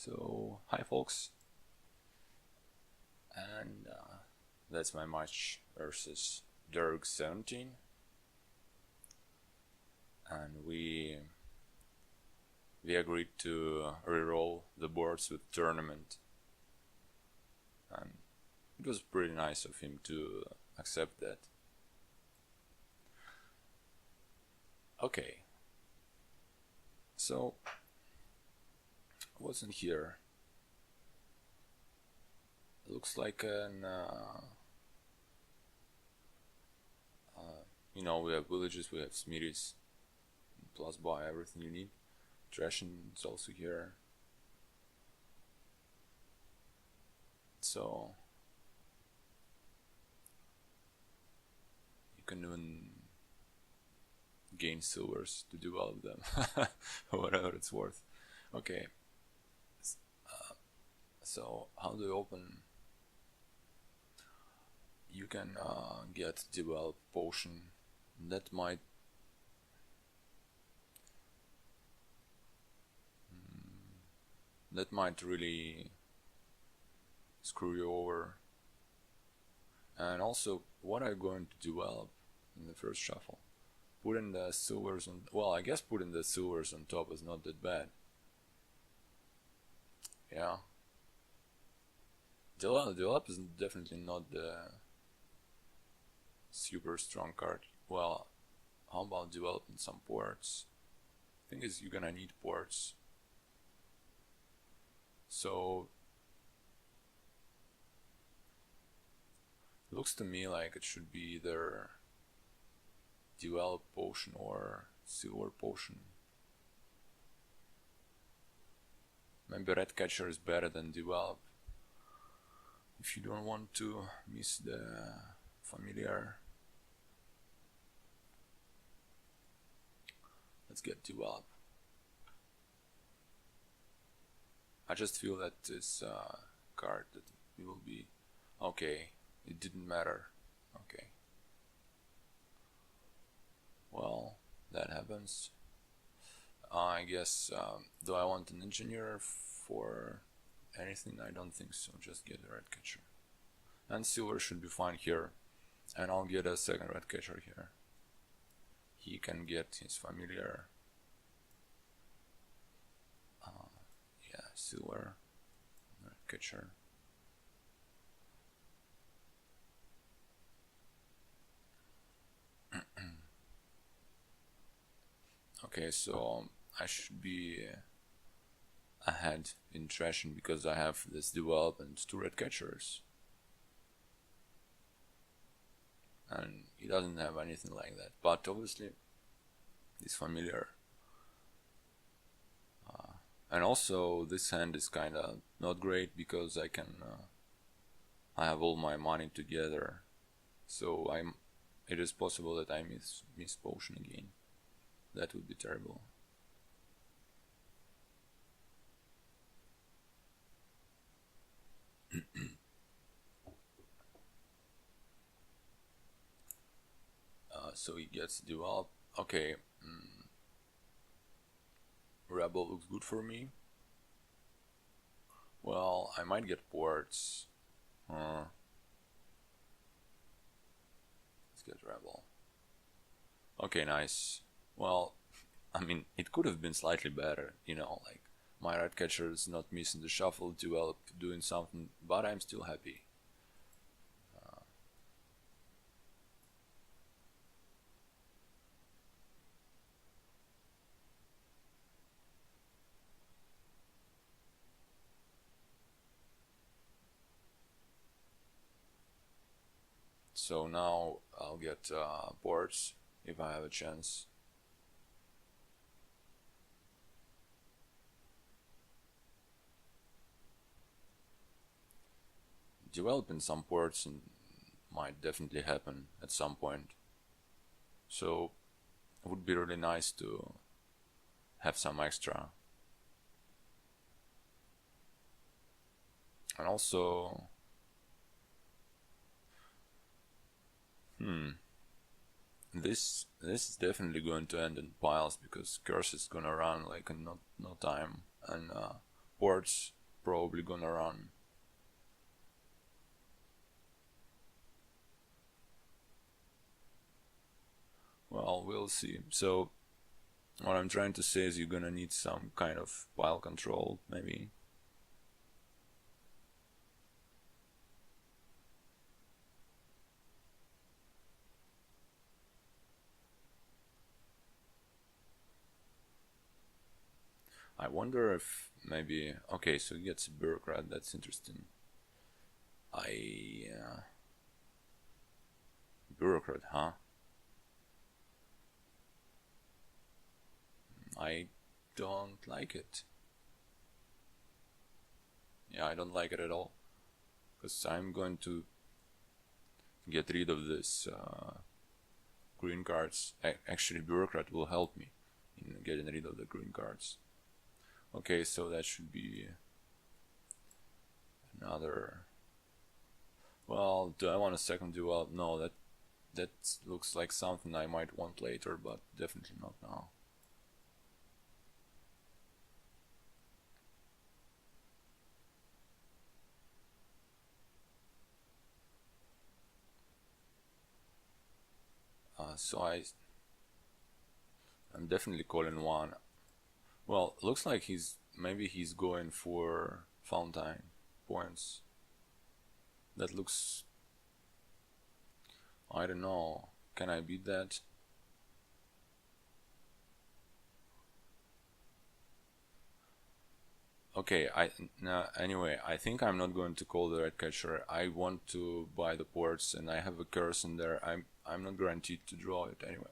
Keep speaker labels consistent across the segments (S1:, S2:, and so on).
S1: So, hi folks, and that's my match versus Derg17, and we agreed to reroll the boards with tournament, and it was pretty nice of him to accept that. Okay, so what's in here? Looks like an we have villages, we have smithies, plus buy everything you need. Threshing is also here, so you can even gain silvers to develop them, whatever it's worth. Okay, so how do you open? You can get develop potion. That might really screw you over. And also, what are you going to develop in the first shuffle? Putting the silvers on, well, I guess putting the silvers on top is not that bad. Yeah. Develop is definitely not the super strong card. Well, how about developing some ports? Thing is, you're gonna need ports. So it looks to me like it should be either develop potion or silver potion. Maybe red catcher is better than develop if you don't want to miss the familiar. Let's get develop. I just feel that this card that it will be okay. It didn't matter. Okay. Well, that happens. I guess. Do I want an engineer for anything? I don't think so. Just get a red catcher, and silver should be fine here. And I'll get a second red catcher here. He can get his familiar. Yeah, silver red catcher. Okay, so I should be ahead in threshing because I have this develop and 2 red catchers. And he doesn't have anything like that, but obviously he's familiar. And also this hand is kinda not great because I can I have all my money together, so it is possible that I miss potion again. That would be terrible. So he gets developed. Okay, Rebel looks good for me. Well, I might get ports. Let's get Rebel. Okay, nice. Well, I mean, it could have been slightly better, like my red catcher is not missing the shuffle, develop, doing something, but I'm still happy. So now I'll get boards if I have a chance. Developing some ports might definitely happen at some point. So it would be really nice to have some extra. And also, this is definitely going to end in piles because curse is gonna run like in no time, and ports probably gonna run. Well, we'll see. So what I'm trying to say is you're gonna need some kind of pile control, maybe. I wonder if maybe... Okay, so he gets a bureaucrat, that's interesting. Bureaucrat, huh? I don't like it. Yeah, I don't like it at all. Because I'm going to get rid of this green cards. Actually, bureaucrat will help me in getting rid of the green cards. Okay, so that should be another... Well, do I want a second duel? No, that looks like something I might want later, but definitely not now. So I'm definitely calling one. Well, looks like maybe he's going for fountain points. That looks... I don't know. Can I beat that? Okay, anyway, I think I'm not going to call the red catcher. I want to buy the ports, and I have a curse in there. I'm not guaranteed to draw it anyway.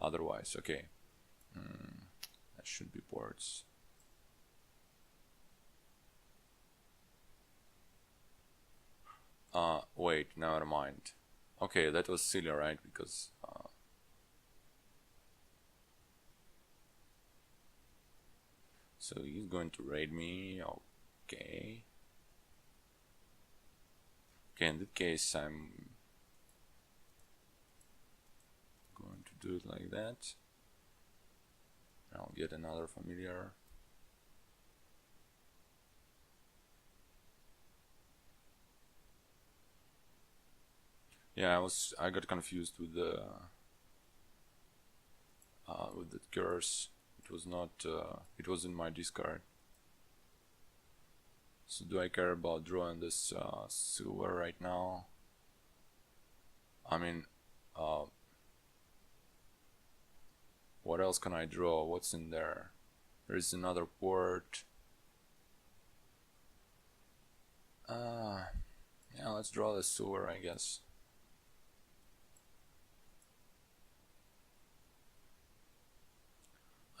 S1: Otherwise, okay. That should be ports. Wait, never mind. Okay, that was silly, right? Because so he's going to raid me. Okay. Okay, in that case, I'm going to do it like that. I'll get another familiar. Yeah, I got confused with the curse. It was not. It was in my discard. So do I care about drawing this silver right now? I mean, what else can I draw? What's in there? There's another port. Yeah, let's draw the silver, I guess.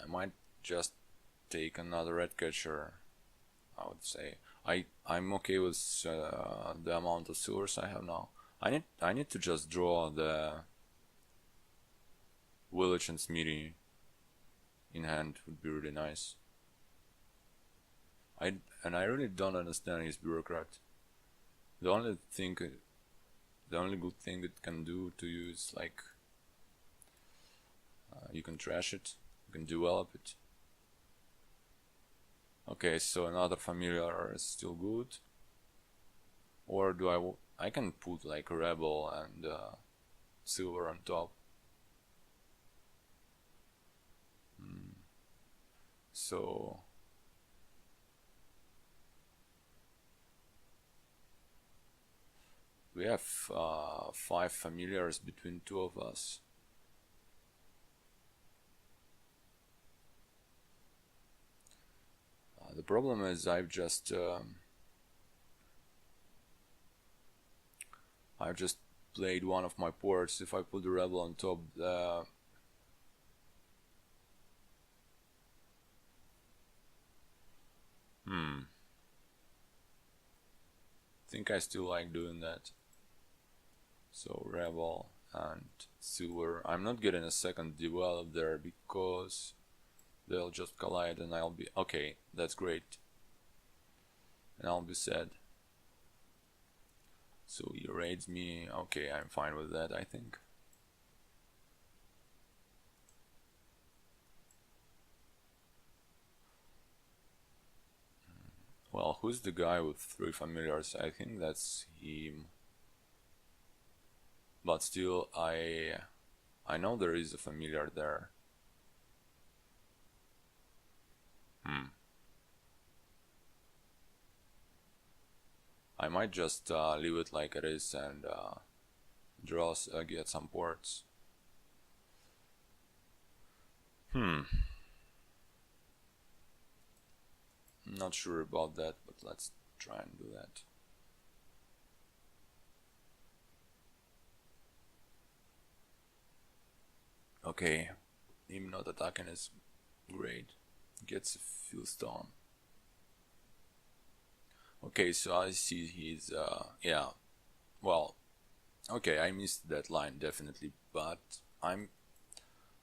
S1: I might just take another red catcher, I would say. I'm okay with the amount of silvers I have now. I need to just draw the village and smithy in hand. Would be really nice. I really don't understand his bureaucrat. The only good thing it can do to you is like you can trash it, you can develop it. Okay, so another familiar is still good. Or do I can put like a rebel and silver on top. So we have 5 familiars between 2 of us. The problem is I've just played one of my ports. If I put the rebel on top, think I still like doing that. So rebel and silver. I'm not getting a second develop there because they'll just collide and I'll be okay. That's great, and I'll be sad. So he raids me. Okay, I'm fine with that, I think. Who's the guy with 3 familiars? I think that's him. But still, I know there is a familiar there. I might just leave it like it is and get some ports. Not sure about that, but let's try and do that. Okay, him not attacking is great. Gets a few stone. Okay, so I see he's yeah. Well, okay, I missed that line definitely, but I'm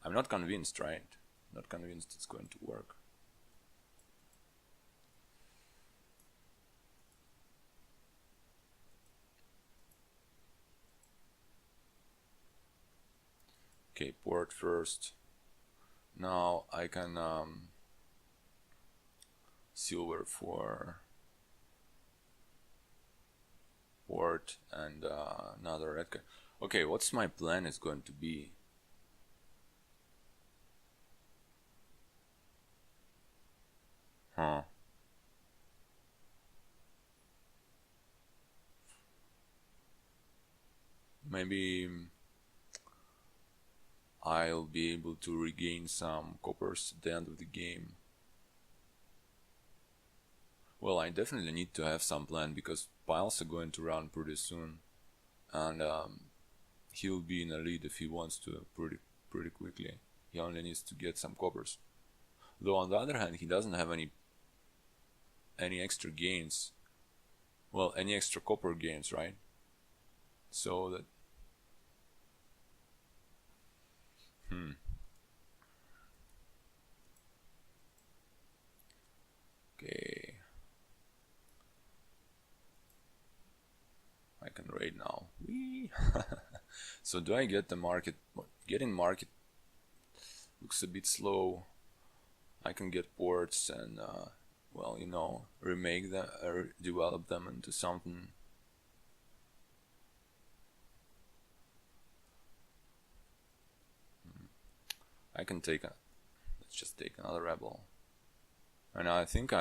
S1: not convinced, right? Not convinced it's going to work. Okay, port first. Now I can silver for port and another red card. Okay, what's my plan is going to be? Maybe I'll be able to regain some coppers at the end of the game. Well, I definitely need to have some plan because piles are going to run pretty soon, and he'll be in a lead if he wants to pretty quickly. He only needs to get some coppers. Though on the other hand, he doesn't have any extra gains. Well, any extra copper gains, right? So that okay. I can raid now. Whee! So do I get the market? Getting market looks a bit slow. I can get ports and well, you know, remake them or develop them into something. I can take a. Let's just take another rebel. And I think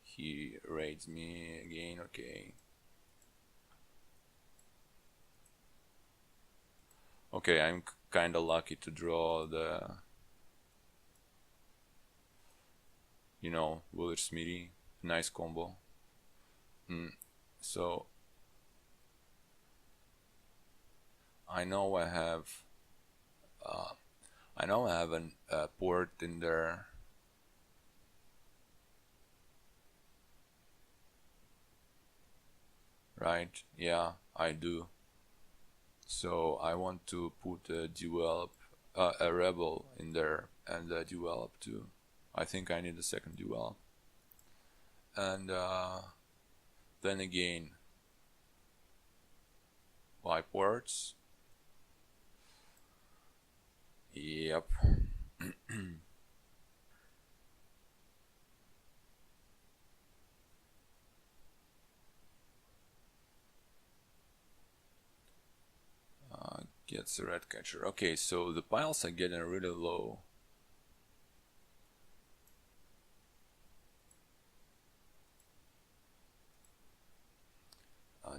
S1: he raids me again, okay. Okay, I'm kinda lucky to draw the, you know, Village Smithy. Nice combo. So I know I have a port in there. Right? Yeah, I do. So I want to put a rebel in there and develop too. I think I need a second develop. And then again, buy ports. Yep. Gets a red catcher. Okay, so the piles are getting really low.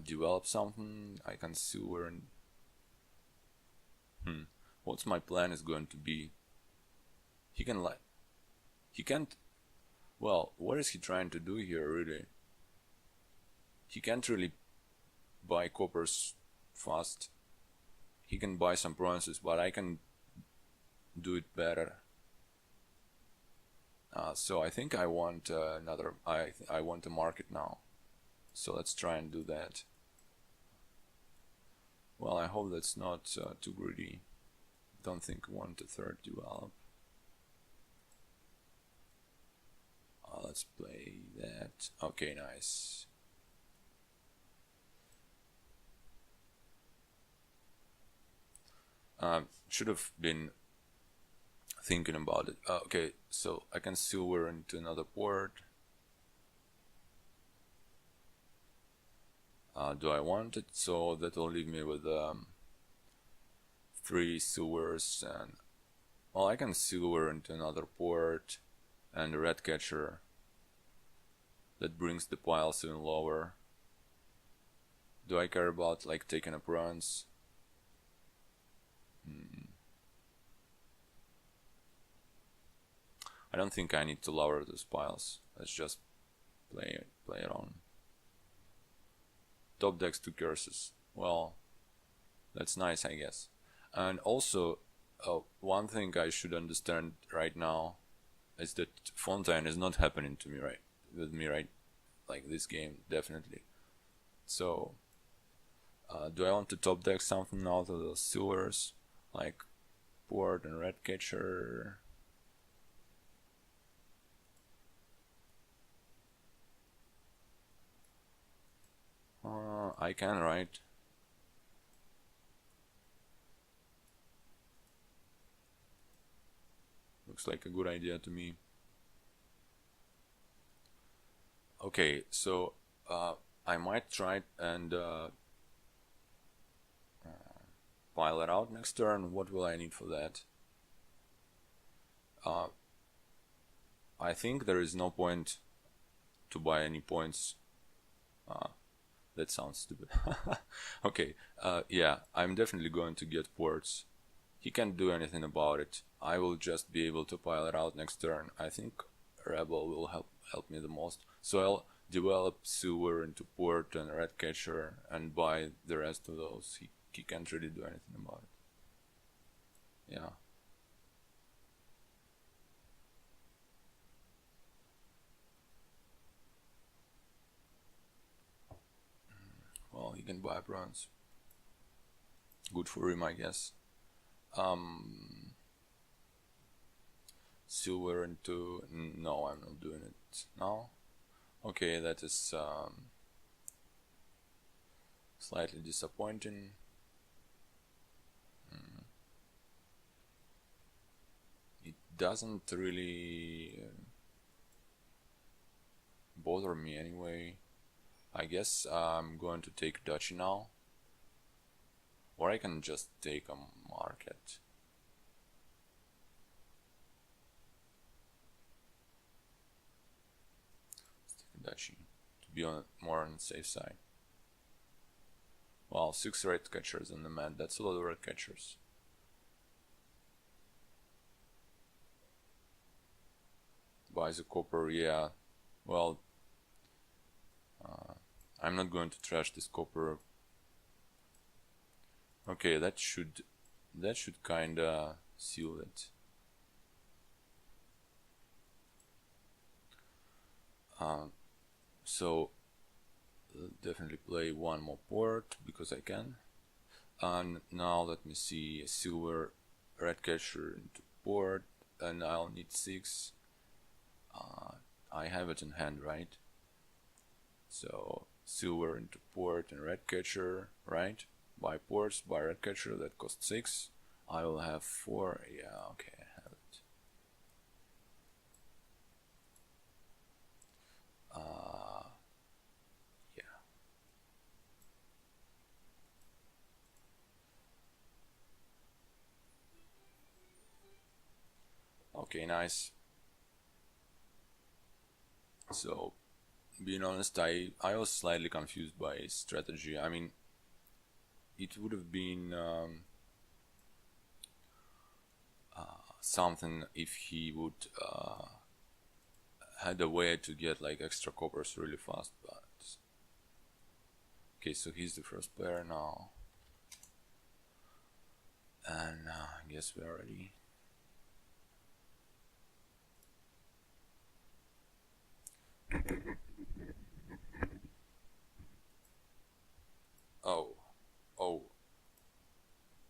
S1: Develop something. I can silver and what's my plan is going to be? He can't. Well, what is he trying to do here really? He can't really buy coppers fast. He can buy some bronzes, but I can do it better. So I think I want another. I want a market now. So let's try and do that. Well, I hope that's not too greedy. Don't think 1/3 develop. Let's play that. Okay, nice. Should have been thinking about it. Okay, so I can silver into another port. Do I want it? So that will leave me with 3 silvers, and well, I can silver into another port and a red catcher. That brings the piles even lower. Do I care about like taking up runs? I don't think I need to lower those piles. Let's just play it on. Top decks 2 curses. Well, that's nice, I guess. And also, one thing I should understand right now is that Fontaine is not happening to me with me like this game, definitely. So, do I want to top deck something out of those silvers, like port and red catcher? I can, right? Looks like a good idea to me. Okay, so I might try and pile it out next turn. What will I need for that? I think there is no point to buy any points. That sounds stupid. Okay, yeah, I'm definitely going to get ports. He can't do anything about it. I will just be able to pile it out next turn. I think Rebel will help me the most. So I'll develop silver into port and red catcher and buy the rest of those. He can't really do anything about it. Yeah. Well, he can buy bronze. Good for him, I guess. Silver into... No, I'm not doing it now. Okay, that is slightly disappointing. It doesn't really bother me anyway. I guess I'm going to take duchy now. Or I can just take a market. Let's take a duchy to be more on the safe side. Well, 6 red catchers in the mat. That's a lot of red catchers. Buys a copper, yeah. Well, I'm not going to trash this copper. Okay, that should kinda seal it. So definitely play one more port because I can. And now let me see, a silver red catcher into port, and I'll need 6. I have it in hand, right? So silver into port and red catcher, right? Buy ports, buy red catcher, that costs 6. I will have 4. Yeah, okay, I have it. Yeah. Okay, nice. So, being honest, I was slightly confused by his strategy. I mean, it would have been something if he would had a way to get like extra coppers really fast, but okay, so he's the first player now, and I guess we're ready. Oh,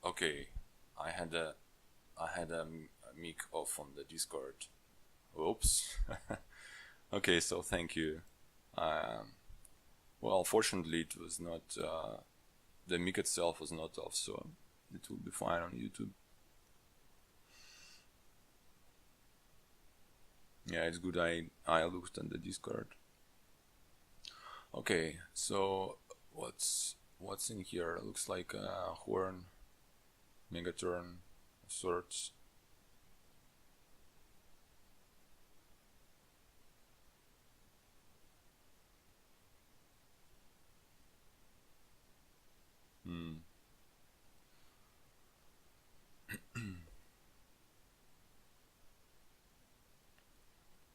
S1: okay. I had a mic off on the Discord. Oops. Okay, so thank you. Well, fortunately, it was not. The mic itself was not off, so it will be fine on YouTube. Yeah, it's good I looked at the Discord. Okay, so what's in here? Looks like a horn, megaturn of sorts. Hmm.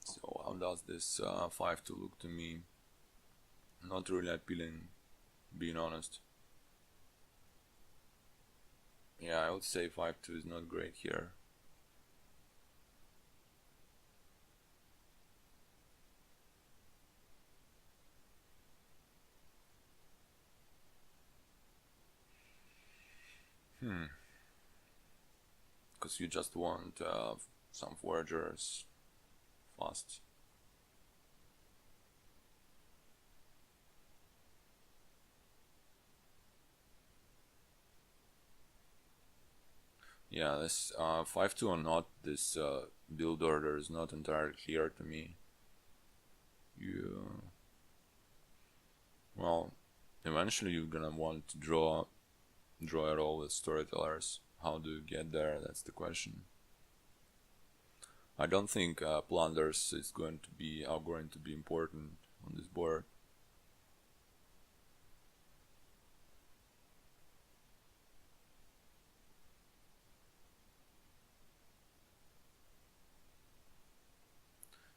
S1: So how does this 5-2 look to me? Not really appealing, being honest. Yeah, I would say 5-2 is not great here. Because you just want some foragers fast. Yeah, this 5-2 or not, this build order is not entirely clear to me. Well, eventually you're gonna want to draw it all with storytellers. How do you get there? That's the question. I don't think plunders are going to be important on this board.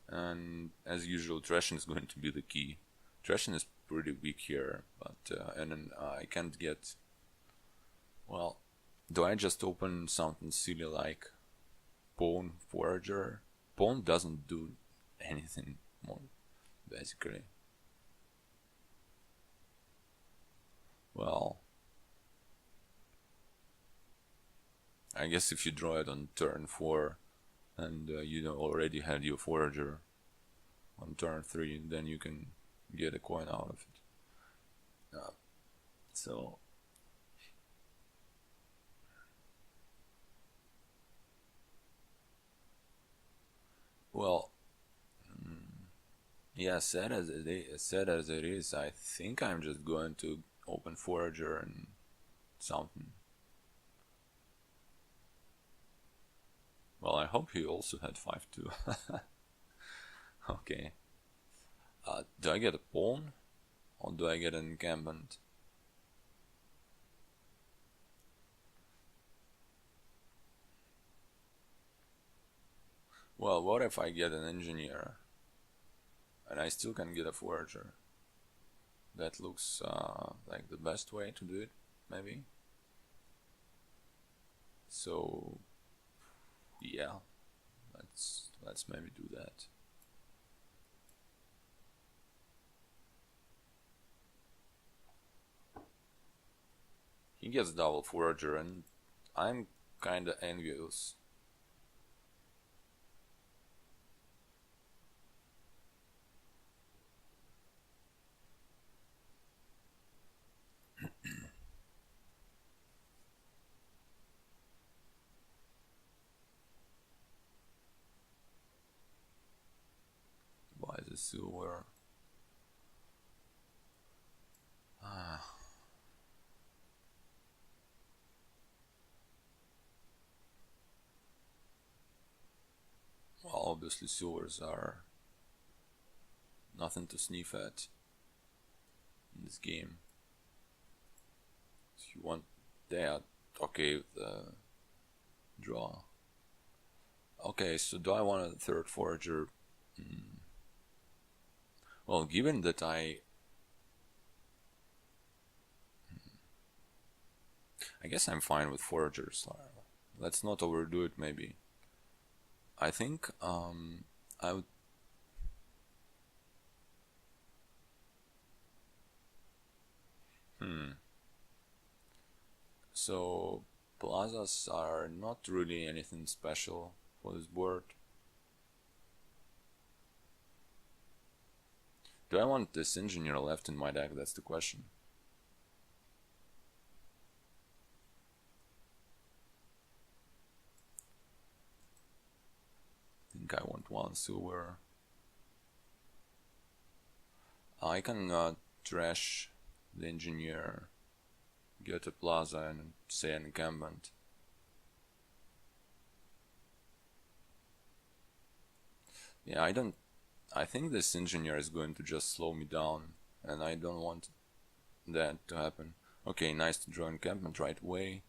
S1: And as usual, Threshing is going to be the key. Threshing is pretty weak here, but and then I can't get. Well, do I just open something silly like Pawn Forager? Pawn doesn't do anything more, basically. Well, I guess if you draw it on turn 4 and you already had your Forager on turn 3, then you can get a coin out of it. So well, yeah, sad as it is, I think I'm just going to open Forager and something. Well, I hope he also had 5-2. Okay. Do I get a pawn? Or do I get an encampment? Well, what if I get an engineer? And I still can get a forager. That looks like the best way to do it, maybe. So, yeah, let's maybe do that. He gets double forager, and I'm kinda envious. Buy the silver. Well, obviously silvers are nothing to sniff at in this game. If you want that, okay, the draw. Okay, so do I want a third forager? Well, given that I guess I'm fine with foragers. Let's not overdo it, maybe. I think I would. So plazas are not really anything special for this board. Do I want this engineer left in my deck? That's the question. I think I want want 1 silver. I can trash the engineer, get a plaza and say an encampment. Yeah, I think this engineer is going to just slow me down, and I don't want that to happen. Okay, nice to draw encampment right away.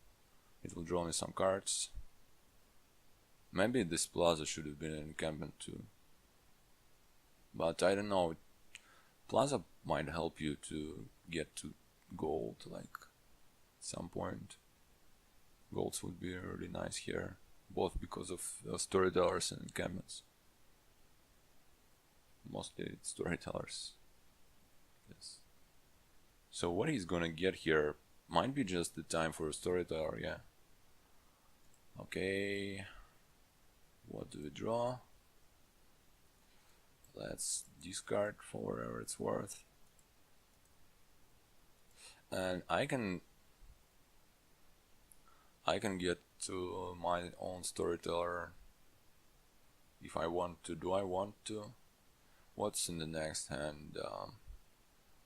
S1: It will draw me some cards. Maybe this plaza should have been an encampment too. But I don't know. Plaza might help you to get to gold, like, at some point. Golds would be really nice here, both because of storytellers and encampments. Mostly storytellers. Yes. So what he's gonna get here might be just the time for a storyteller, yeah. Okay. What do we draw? Let's discard for whatever it's worth. And I can get to my own storyteller if I want to. Do I want to? What's in the next hand?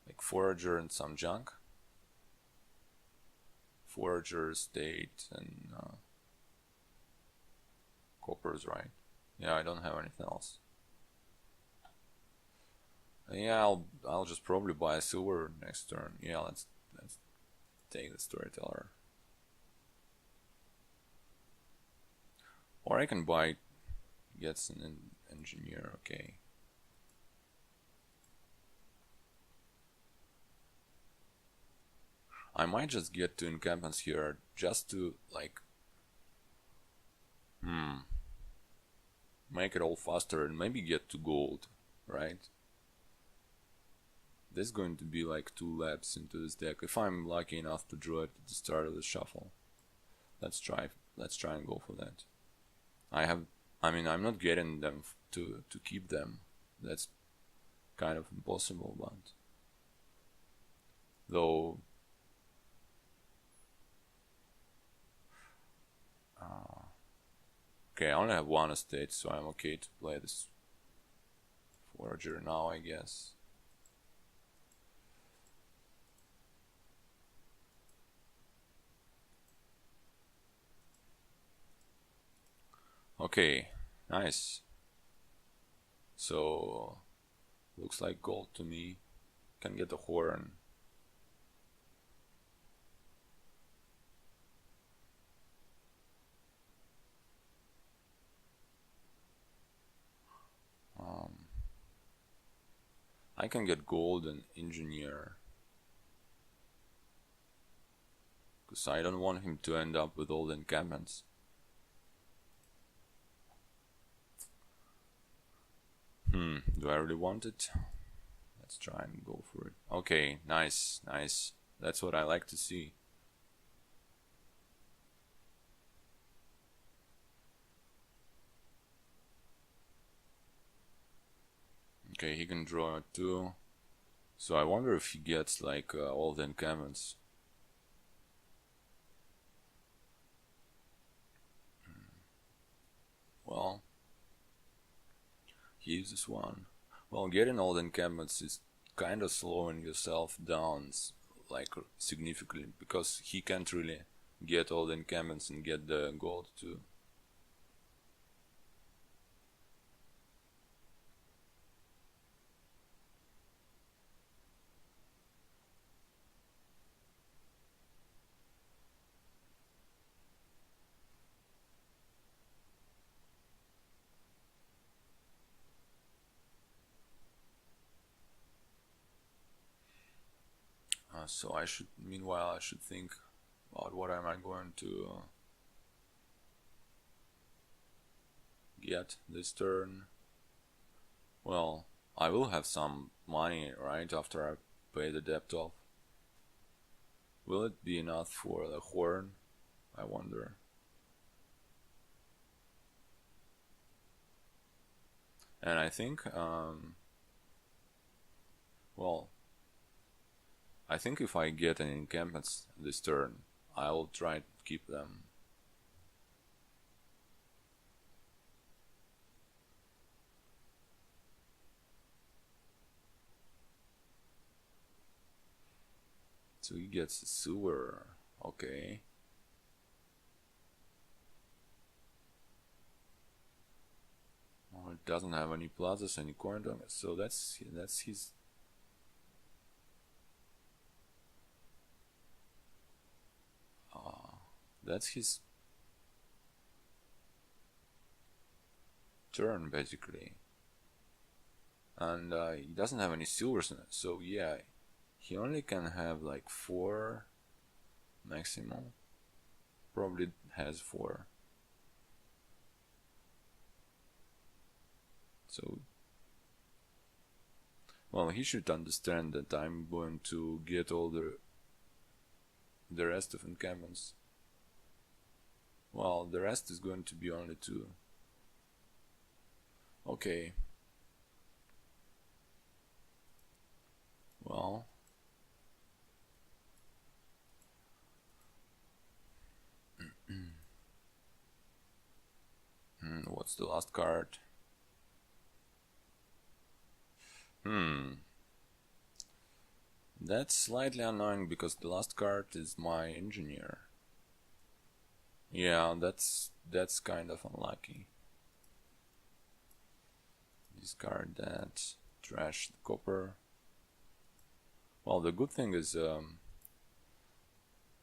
S1: Like forager and some junk. Forager, state, and coppers, right? Yeah, I don't have anything else. Yeah, I'll just probably buy a silver next turn. Yeah, let's take the storyteller. Or I can buy gets an engineer. Okay. I might just get 2 encampments here just to like make it all faster and maybe get to gold, right? This is going to be like 2 laps into this deck if I'm lucky enough to draw it at the start of the shuffle. Let's try and go for that. I'm not getting them to keep them. That's kind of impossible, but though okay, I only have 1 estate, so I'm okay to play this forager now, I guess. Okay, nice. So looks like gold to me. Can get a horn. I can get gold and engineer, because I don't want him to end up with all the encampments. Do I really want it? Let's try and go for it. Okay, nice. That's what I like to see. Okay, he can draw it too. So I wonder if he gets like all the encampments. Well, he uses 1. Well, getting all the encampments is kind of slowing yourself down like significantly, because he can't really get all the encampments and get the gold too. So meanwhile I should think about what am I going to get this turn. Well, I will have some money right after I pay the debt off. Will it be enough for the horn? I wonder. And I think well, I think if I get any encampments this turn, I'll try to keep them. So he gets a sewer. Okay. Well, it doesn't have any plazas, any coin dogs, so that's his. That's his turn basically, and he doesn't have any silvers in it. So yeah, he only can have like 4 maximum. Probably has 4. So, well, he should understand that I'm going to get all the rest of encampments. Well, the rest is going to be only 2. Okay. Well. What's the last card? That's slightly annoying because the last card is my engineer. Yeah, that's kind of unlucky. Discard that. Trash the copper. Well, the good thing is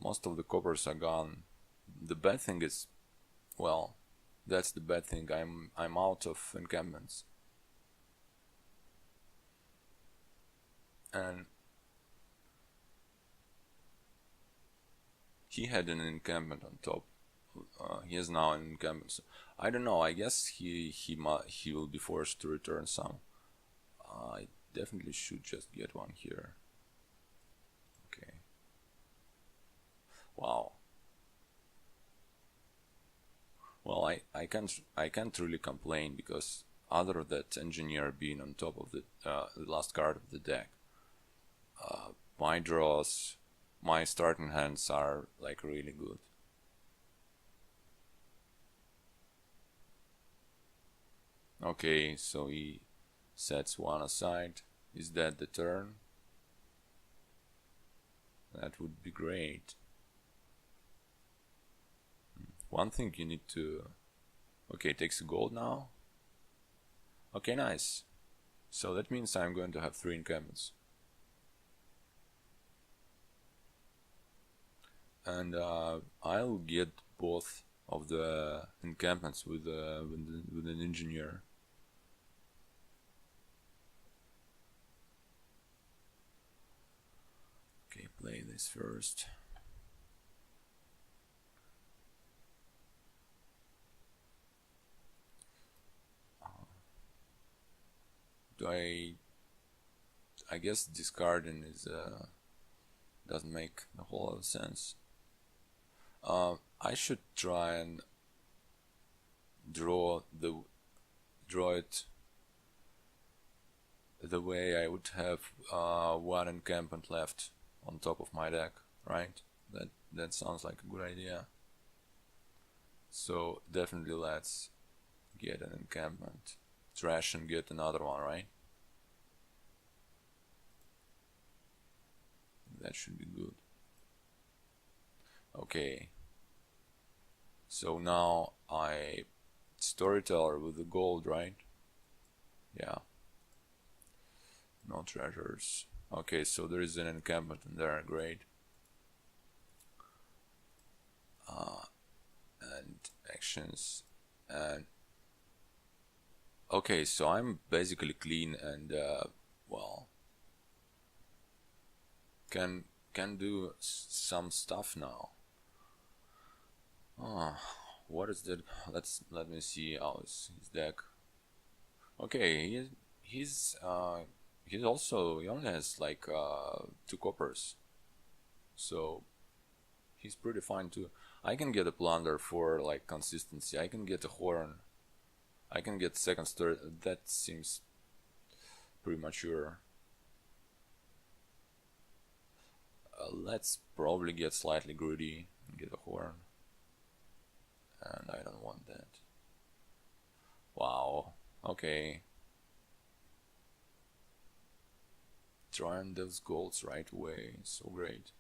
S1: most of the coppers are gone. The bad thing is, well, that's the bad thing. I'm out of encampments. And he had an encampment on top. He has now an encampment. So I don't know. I guess he will be forced to return some. I definitely should just get one here. Okay. Wow. Well, I can't really complain because other of that engineer being on top of the last card of the deck, my draws, my starting hands are like really good. Okay, so he sets 1 aside. Is that the turn? That would be great. One thing you need to... Okay, takes a gold now. Okay, nice. So that means I'm going to have 3 encampments. And I'll get both of the encampments with an engineer. Okay, play this first. I guess discarding is doesn't make a whole lot of sense. I should try and draw it the way I would have 1 encampment left on top of my deck, right? That sounds like a good idea. So definitely let's get an encampment, trash and get another one, right? That should be good. Okay. So now I storyteller with the gold, right? Yeah. No treasures. Okay, so there is an encampment in there, great. And actions and okay, so I'm basically clean and well, can do some stuff now. What is that? Let me see how is his deck. Okay, he's also, he only has like 2 coppers, so he's pretty fine too. I can get a plunder for like consistency. I can get a horn. I can get second stir. That seems premature. Let's probably get slightly greedy and get a horn. And I don't want that. Wow. Okay. Trying those golds right away. So great.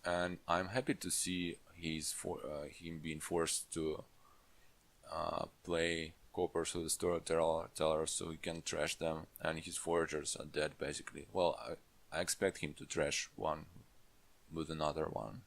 S1: and I'm happy to see him being forced to play coppers with the storyteller so he can trash them, and his foragers are dead basically. Well, I expect him to trash one with another one.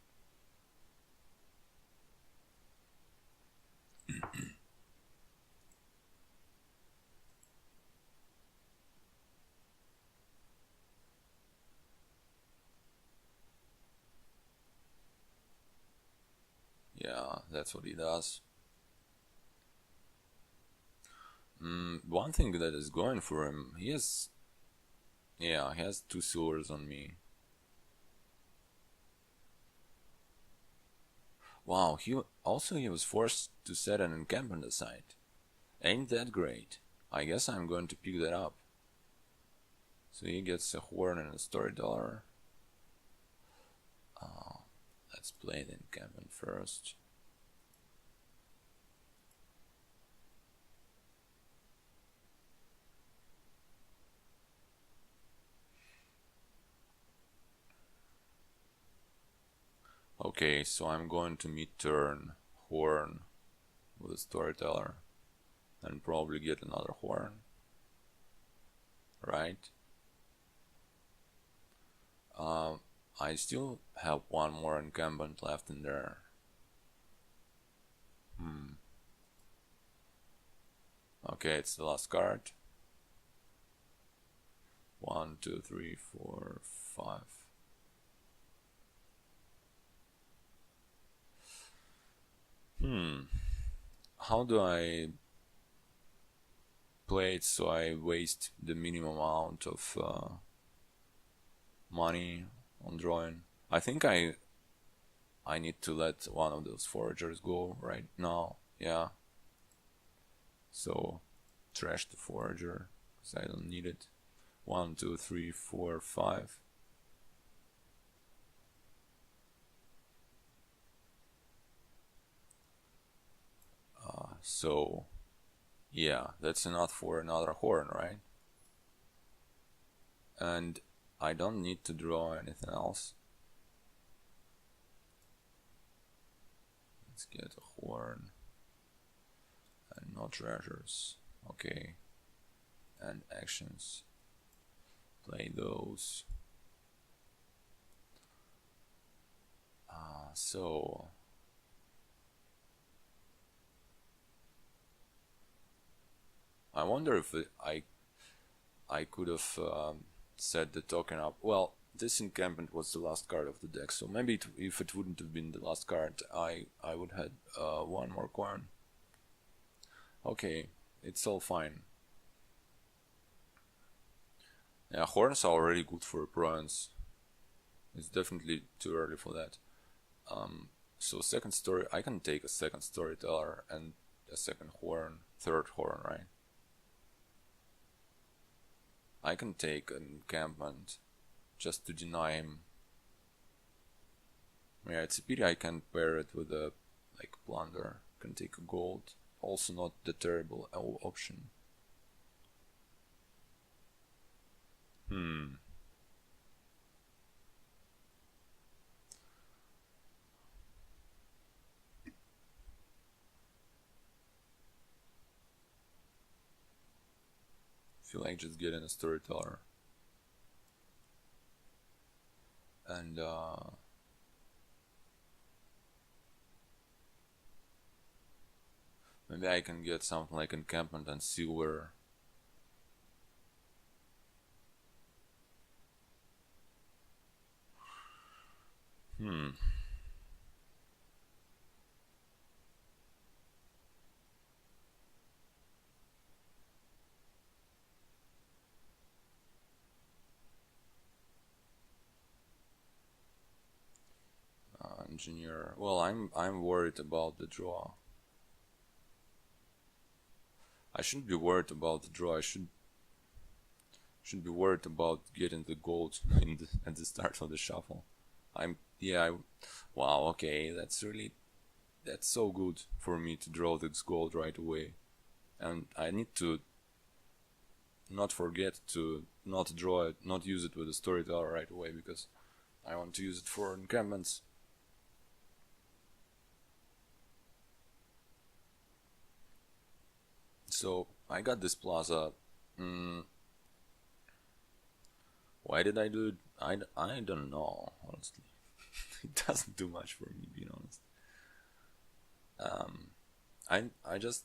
S1: Yeah, that's what he does. One thing that is going for him, he has 2 silvers on me. Wow, he was forced to set an encampment aside. Ain't that great? I guess I'm going to pick that up. So he gets a horn and a storyteller. Let's play the encampment first. Okay, so I'm going to mid-turn horn with a storyteller and probably get another horn, right? I still have one more encampment left in there. Okay, it's the last card. 1, 2, 3, 4, 5. How do I play it so I waste the minimum amount of money on drawing? I think I need to let one of those foragers go right now. Yeah. So trash the forager because I don't need it. 1, 2, 3, 4, 5. So yeah, that's enough for another horn, right? And I don't need to draw anything else. Let's get a horn and no treasures. Okay, and actions, play those. So I wonder if I could have set the token up. Well, this encampment was the last card of the deck, so maybe if it wouldn't have been the last card, I would have had one more coin. Okay, it's all fine. Yeah, horns are already good for bronze. It's definitely too early for that. So second story, I can take a second storyteller and a second horn, third horn, right? I can take an encampment just to deny him. Yeah, it's a pity I can't pair it with a plunder. Can take a gold. Also not the terrible option. Feel like just getting a storyteller. And maybe I can get something like encampment and silver. Engineer. Well, I'm worried about the draw. I shouldn't be worried about the draw. I should be worried about getting the gold at the start of the shuffle. Wow. Okay, that's so good for me to draw this gold right away, and I need to not forget to not draw it, not use it with the storyteller right away, because I want to use it for encampments. So I got this plaza. Why did I do it? I don't know, honestly. It doesn't do much for me, being honest. I just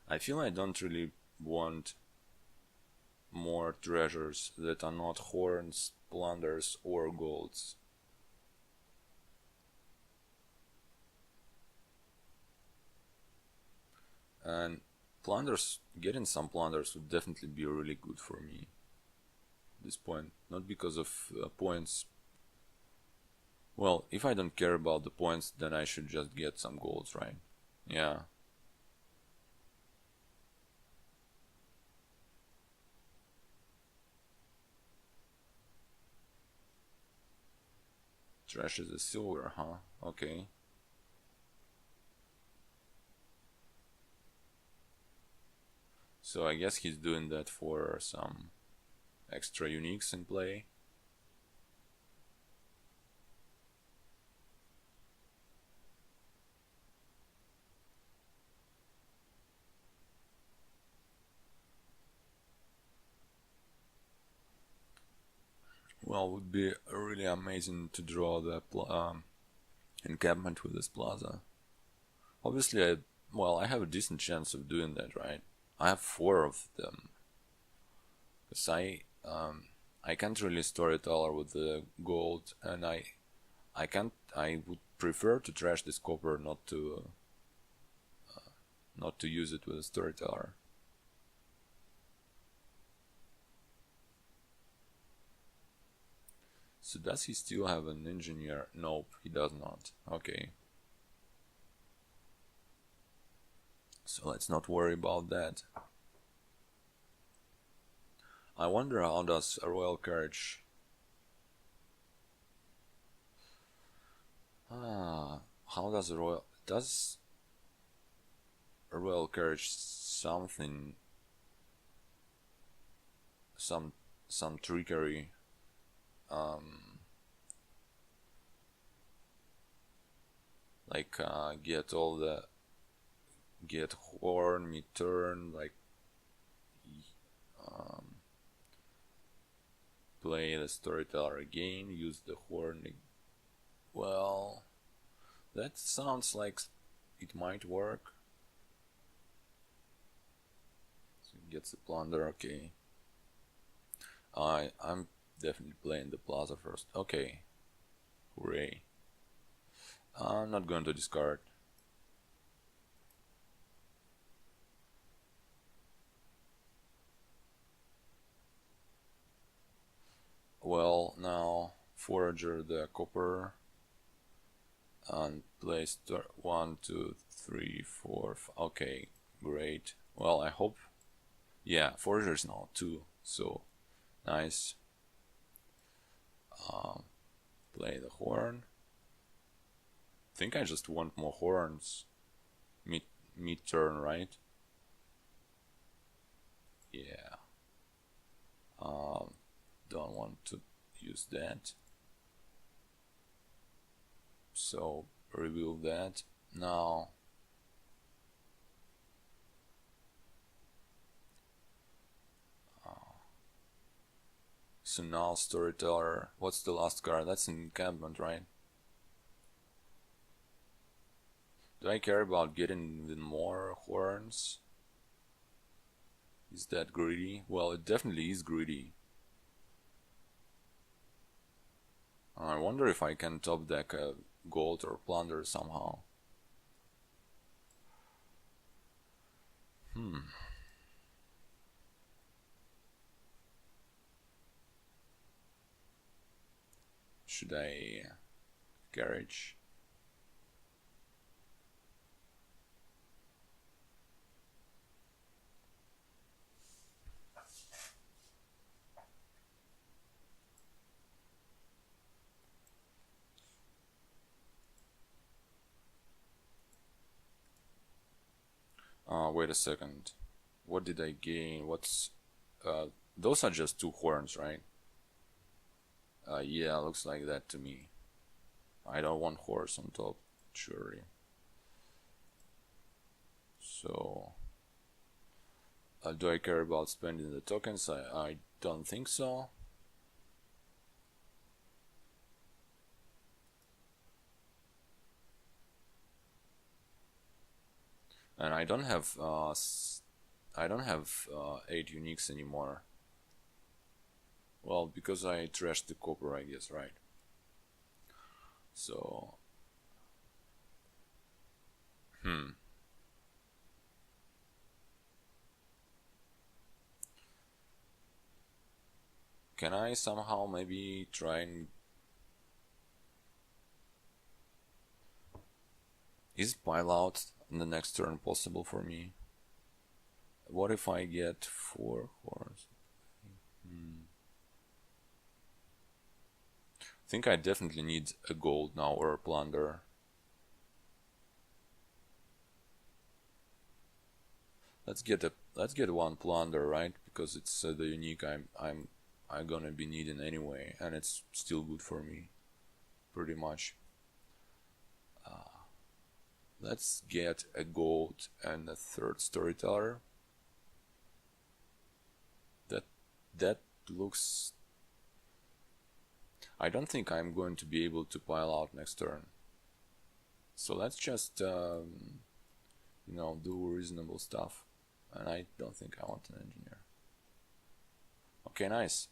S1: I feel I don't really want more treasures that are not horns, plunders, or golds. And plunders, getting some plunders would definitely be really good for me at this point. Not because of points. Well, if I don't care about the points, then I should just get some golds, right? Yeah. Trash is a silver, huh? Okay. So I guess he's doing that for some extra uniques in play. Well, it would be really amazing to draw the encampment with this plaza. Obviously, I have a decent chance of doing that, right? I have 4 of them. Because I can't really storyteller with the gold, and I would prefer to trash this copper, not to use it with a storyteller. So does he still have an engineer? Nope, he does not. Okay. So let's not worry about that. I wonder how does a royal carriage... how does a royal... Does a royal carriage something... some trickery... like get horn mid-turn, like play the storyteller again, use the horn. Well, that sounds like it might work. So he gets the plunder, okay. I'm definitely playing the plaza first. Okay. Hooray. I'm not going to discard. Well, now forager the copper and place 1, 2, 3, 4. Okay, great. Well, I hope. Yeah, foragers now 2, so nice. Play the horn. Think I just want more horns mid turn, right? Yeah. Don't want to use that. So reveal that now. So now storyteller. What's the last card? That's an encampment, right? Do I care about getting even more horns? Is that greedy? Well, it definitely is greedy. I wonder if I can top deck a gold or plunder somehow. Should I garage? Wait a second. What did I gain? What's... those are just 2 horns, right? Yeah, looks like that to me. I don't want horse on top, surely. So, do I care about spending the tokens? I don't think so. And I don't have 8 uniques anymore. Well, because I trashed the copper, I guess, right? So, can I somehow maybe try and... Is pile out in the next turn possible for me? What if I get 4 horns? I think I definitely need a gold now or a plunder. Let's get one plunder, right? Because it's the unique I'm gonna be needing anyway, and it's still good for me, pretty much. Let's get a gold and a 3rd storyteller. That looks... I don't think I'm going to be able to pile out next turn. So let's just do reasonable stuff. And I don't think I want an engineer. Okay, nice.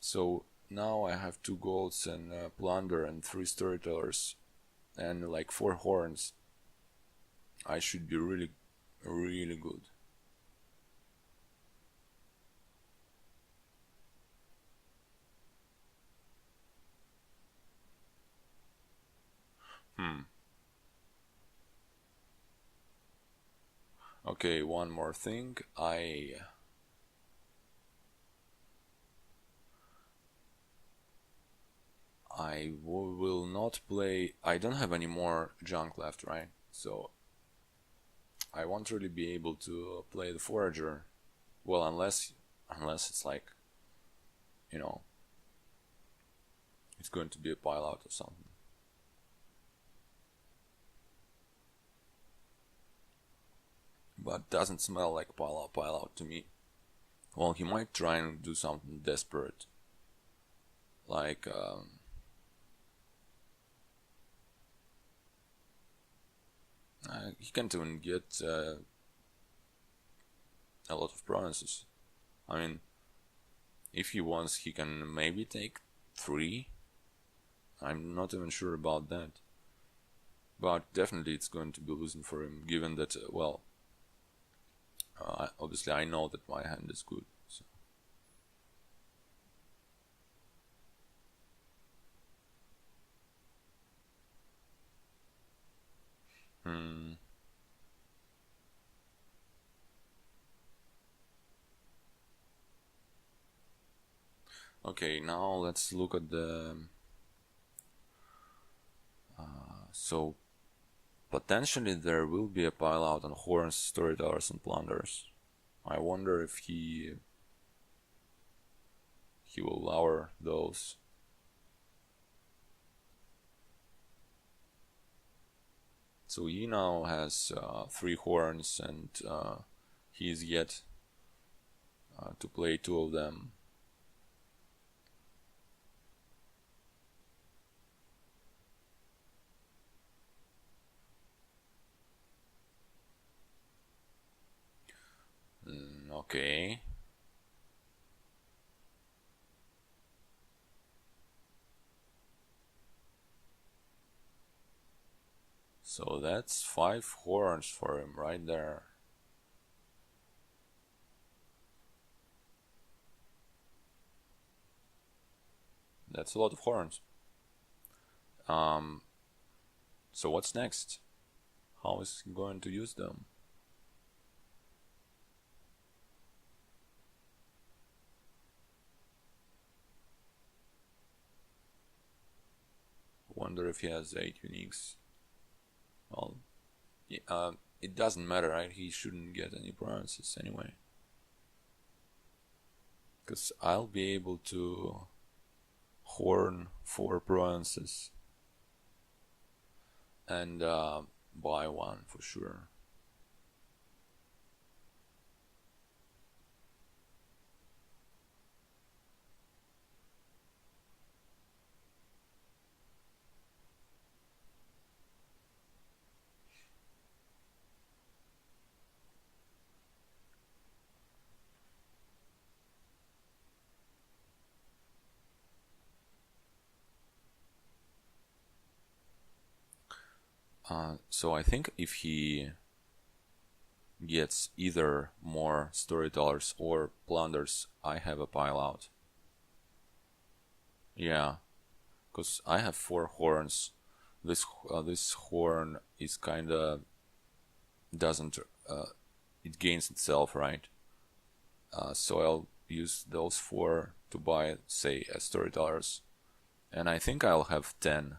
S1: So now I have 2 golds and a plunder and 3 storytellers and like 4 horns. I should be really, really good. Okay, one more thing. I will not play... I don't have any more junk left, right? So I won't really be able to play the forager. Well, unless it's like, it's going to be a pile out or something. But doesn't smell like pile out to me. Well, he might try and do something desperate, like he can't even get a lot of provinces. I mean, if he wants, he can maybe take 3. I'm not even sure about that. But definitely it's going to be losing for him, given that, obviously I know that my hand is good. So. Okay, now let's look at the... so potentially there will be a pile out on horns, storytellers, and plunders. I wonder if he will lower those. So he now has 3 horns, and he's yet to play 2 of them. Okay. So that's 5 horns for him right there. That's a lot of horns. So what's next? How is he going to use them? Wonder if he has 8 uniques. Well, yeah, it doesn't matter, right? He shouldn't get any provinces anyway. Because I'll be able to horn for provinces and buy one for sure. So I think if he gets either more storytellers or plunders, I have a pile out. Yeah, because I have 4 horns. This horn is kinda doesn't it gains itself, right? So I'll use those 4 to buy, say, storytellers, and I think I'll have 10.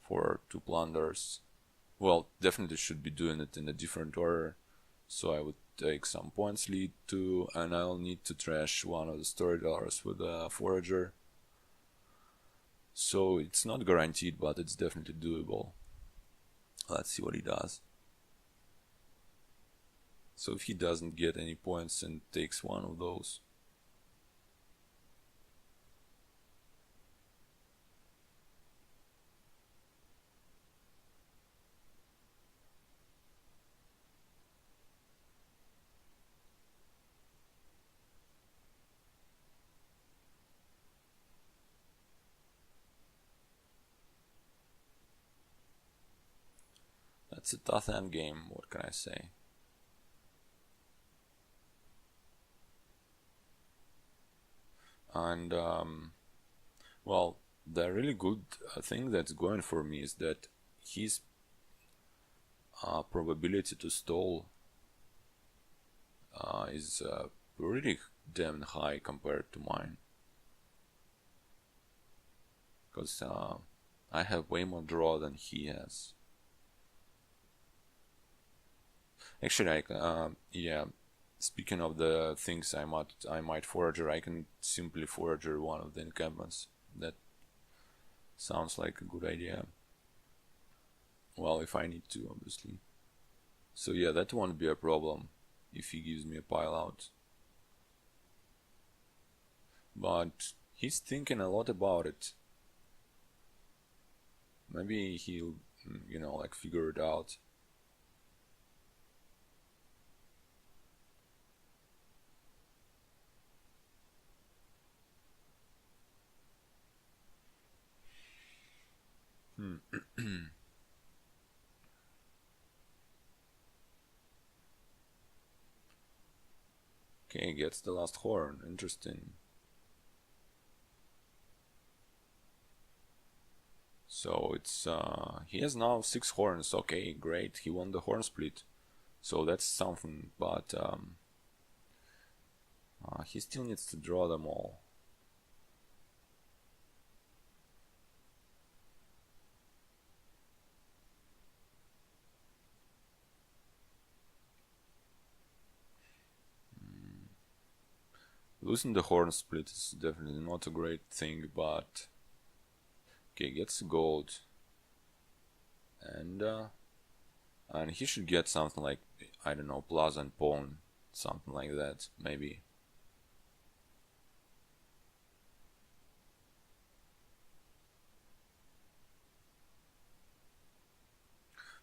S1: For 2 plunders. Well, definitely should be doing it in a different order. So I would take some points lead 2, and I'll need to trash one of the storytellers with a forager. So it's not guaranteed, but it's definitely doable. Let's see what he does. So if he doesn't get any points and takes one of those, that's a tough end game, what can I say? And well, the really good thing that's going for me is that his probability to stall is pretty damn high compared to mine, because I have way more draw than he has. Actually, yeah. Speaking of the things I might forager, I can simply forager one of the encampments. That sounds like a good idea. Well, if I need to, obviously. So yeah, that won't be a problem if he gives me a pile out. But he's thinking a lot about it. Maybe he'll, like figure it out. Okay, gets the last horn. Interesting. So it's he has now 6 horns. Okay, great. He won the horn split. So that's something, but he still needs to draw them all. Losing the horn split is definitely not a great thing, but okay, gets gold, and he should get something like, I don't know, plaza and pawn, something like that, maybe.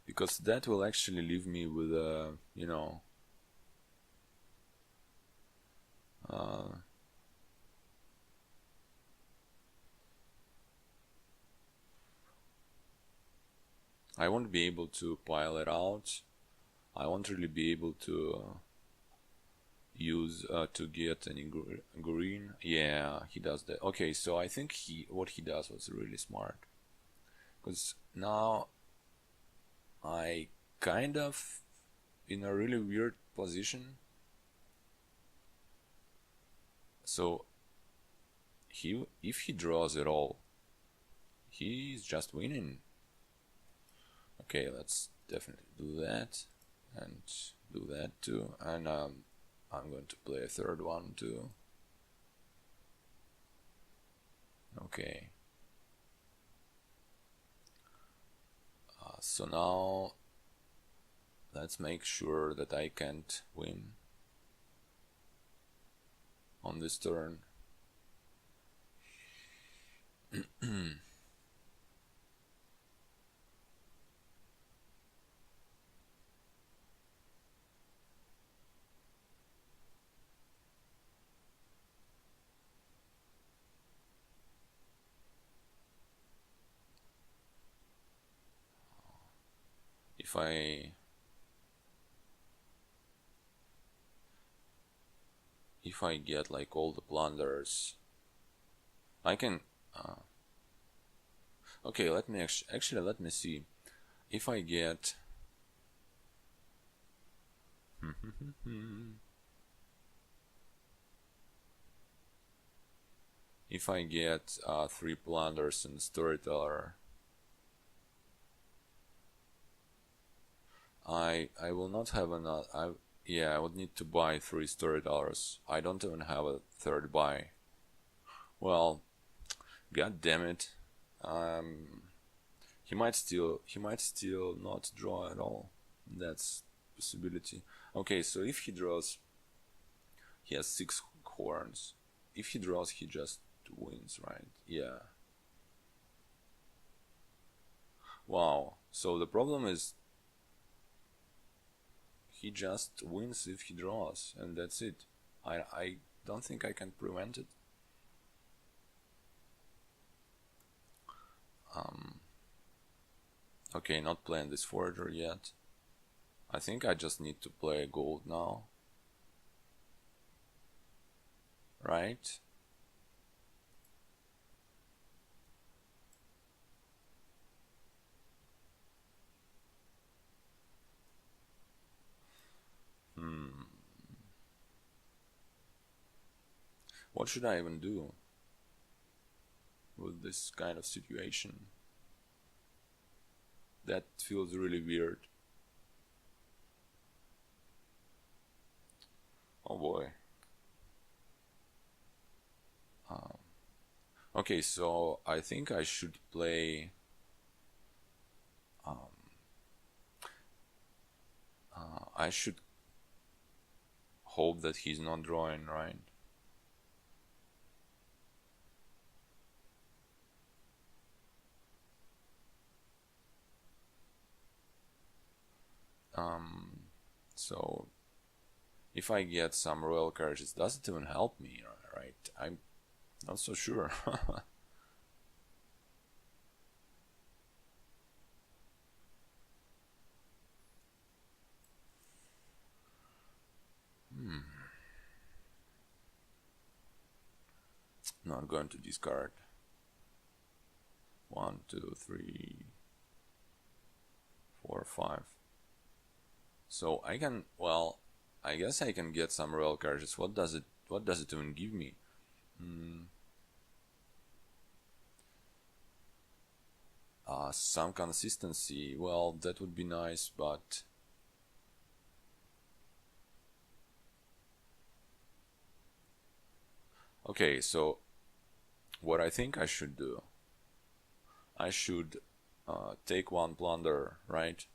S1: Because that will actually leave me with a, I won't be able to pile it out. I won't really be able to use to get any green. Yeah, he does that. Okay, so I think what he does was really smart, because now I kind of in a really weird position. So if he draws at all, he's just winning. Okay, let's definitely do that. and do that too. And I'm going to play a third one too. Okay. So now let's make sure that I can't win on this turn. If I get like all the blunders, I can okay, let me actually let me see if I get if I get 3 blunders and storyteller, I will not have another. Yeah, I would need to buy 3 storytellers. I don't even have a third buy. Well, god damn it. He might still not draw at all. That's a possibility. Okay, so if he draws, he has 6 horns. If he draws, he just wins, right? Yeah. Wow. So the problem is he just wins if he draws, and that's it. I don't think I can prevent it. Okay, not playing this forager yet. I think I just need to play gold now. Right? What should I even do with this kind of situation? That feels really weird. Oh boy. Okay, so I think I should play I should hope that he's not drawing, right? So if I get some royal carriages, does it even help me, right? I'm not so sure. Not going to discard. 1, 2, 3, 4, 5. So I can, well, I guess I can get some royal carriages. What does it even give me? Some consistency. Well, that would be nice, but okay, so what I think I should do, I should take 1 plunder, right?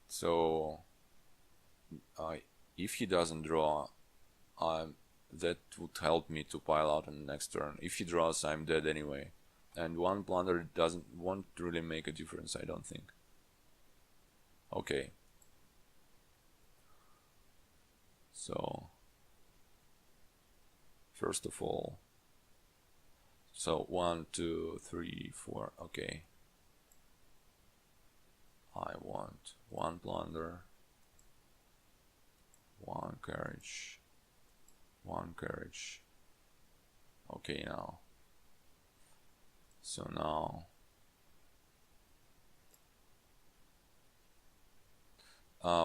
S1: So if he doesn't draw, that would help me to pile out on the next turn. If he draws, I'm dead anyway, and 1 plunder won't really make a difference, I don't think. Okay, so first of all, so 1, 2, 3, 4. Okay, I want 1 plunder, 1 carriage, 1 carriage. Okay, now. So now,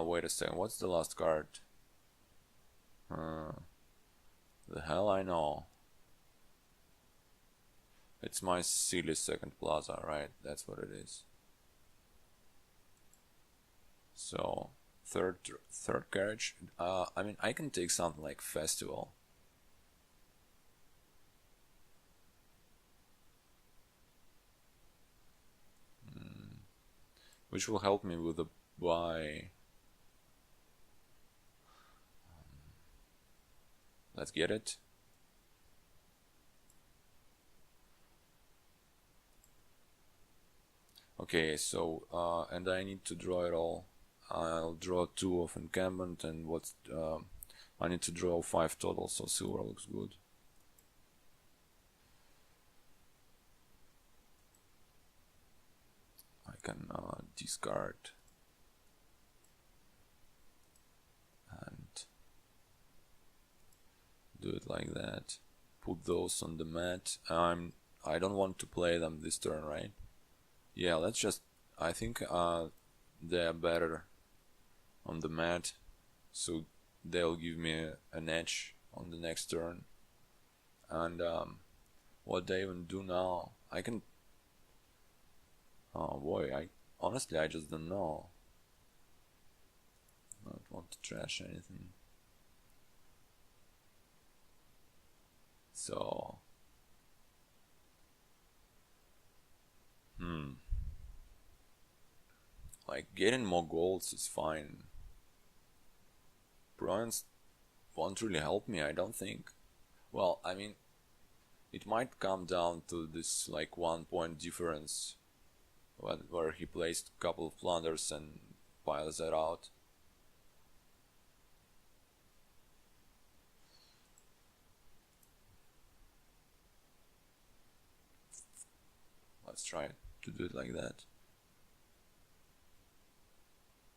S1: wait a second. What's the last card? The hell I know. It's my silly second plaza, right? That's what it is. So third carriage. I mean, I can take something like festival. Which will help me with the buy. Let's get it. Okay, so and I need to draw it all. I'll draw 2 of encampment, and what's I need to draw 5 total, so silver looks good. I can discard and do it like that. Put those on the mat. I don't want to play them this turn, right? Yeah, let's just. I think they're better on the mat, so they'll give me an edge on the next turn. And what they even do now, I can. Oh boy, I honestly I just don't know. I don't want to trash anything. So like getting more golds is fine. Bronze won't really help me, I don't think. Well, I mean, it might come down to this like 1 point difference where he placed a couple of plunders and piles that out. Let's try to do it like that.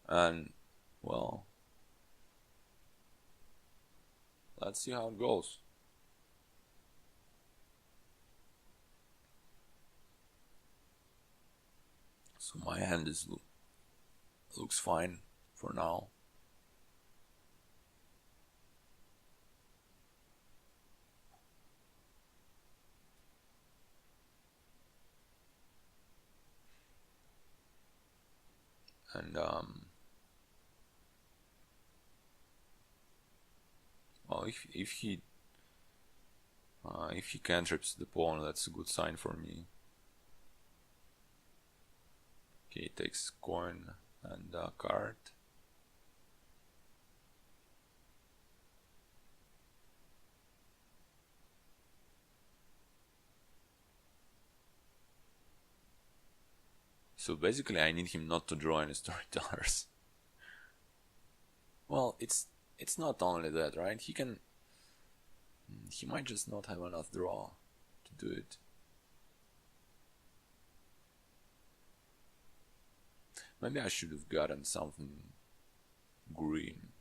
S1: And, well, let's see how it goes. So my hand looks fine for now. And well, if he cantrips the pawn, that's a good sign for me. Okay, he takes coin and a card. So basically I need him not to draw any storytellers. Well, it's not only that, right? He might just not have enough draw to do it. Maybe I should have gotten something green.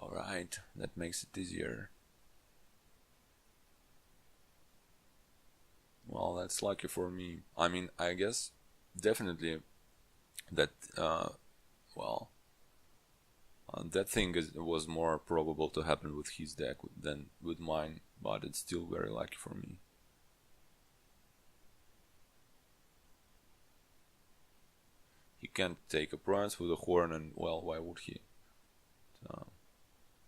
S1: Alright, that makes it easier. Well, that's lucky for me. I mean, I guess definitely that that thing was more probable to happen with his deck than with mine, but it's still very lucky for me. He can't take a province with a horn, and well, why would he?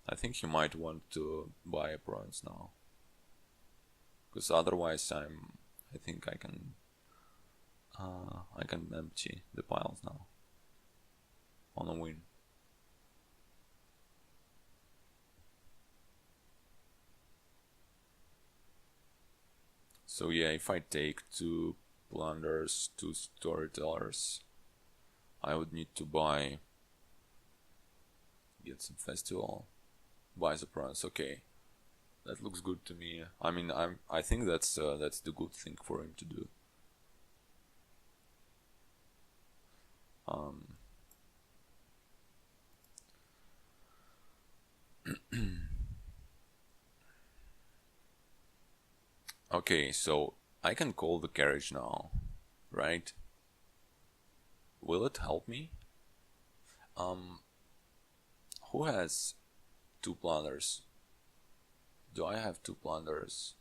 S1: I think he might want to buy a province now, because otherwise I think I can empty the piles now on a win. So yeah, if I take 2 plunders, 2 storytellers, I would need to get some festival, buy the province. Okay, that looks good to me. I mean, I think that's the good thing for him to do. Okay, so I can call the carriage now, right? Will it help me? Who has 2 plunders? Do I have 2 plunders?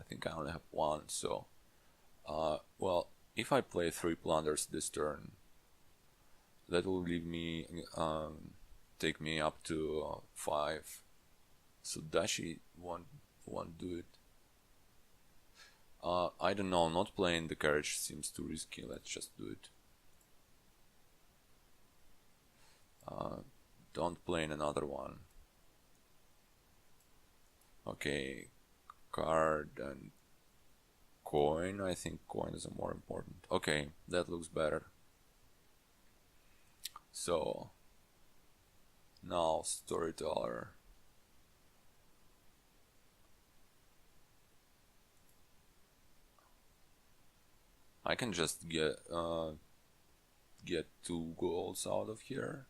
S1: think I only have one, so well, if I play 3 plunders this turn, that will leave me take me up to 5. So Dashi won't do it. I don't know, not playing the carriage seems too risky. Let's just do it. Don't play in another one. Okay, card and coin. I think coin is more important. Okay, that looks better. So now storyteller. I can just get 2 golds out of here.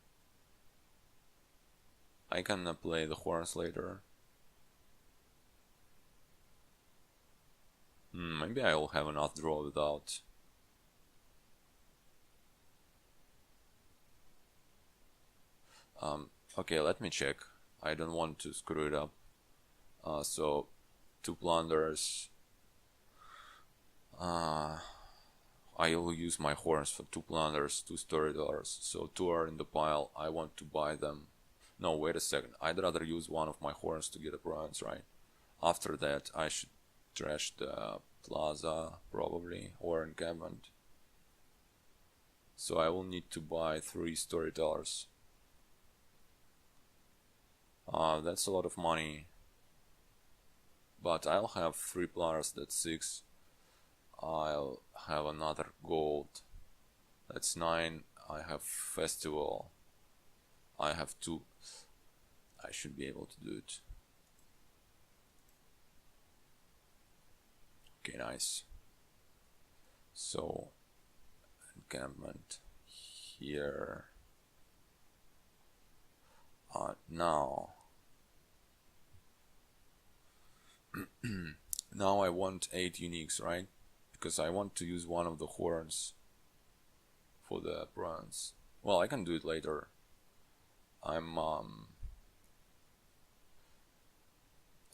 S1: I can play the horns later. Maybe I will have enough draw without. Okay, let me check. I don't want to screw it up. So 2 plunders. I will use my horns for 2 plunders, 2 storytellers. So 2 are in the pile. I want to buy them. No, wait a second. I'd rather use one of my horns to get a bronze, right? After that, I should trash the plaza, probably, or encampment. So I will need to buy 3 storytellers. That's a lot of money. But I'll have 3 plunders, that's 6. I'll have another gold. That's 9. I have festival. I have 2. I should be able to do it. Okay, nice. So encampment here. Now now I want 8 uniques, right? Because I want to use one of the horns for the bronze. Well, I can do it later. I'm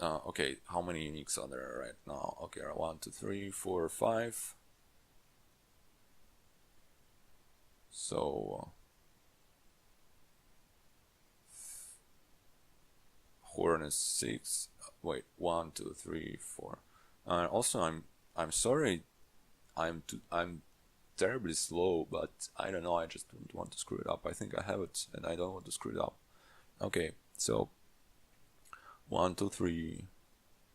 S1: okay, how many uniques are there right now? Okay, 1, 2, 3, 4, 5. So horn is 6. Wait, 1, 2, 3, 4. Also, I'm sorry. I'm terribly slow, but I don't know. I just don't want to screw it up. I think I have it, and I don't want to screw it up. Okay, so 1, 2, 3,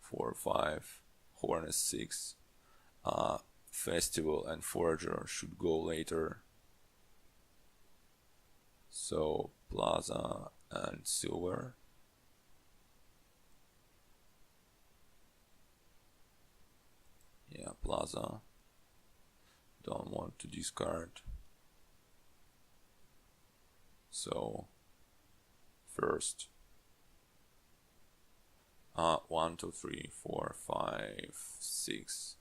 S1: 4, 5. Horn is 6. Festival and Forager should go later. So Plaza and Silver. Yeah, Plaza. Don't want to discard. So first 1, 2, 3, 4, 5, 6.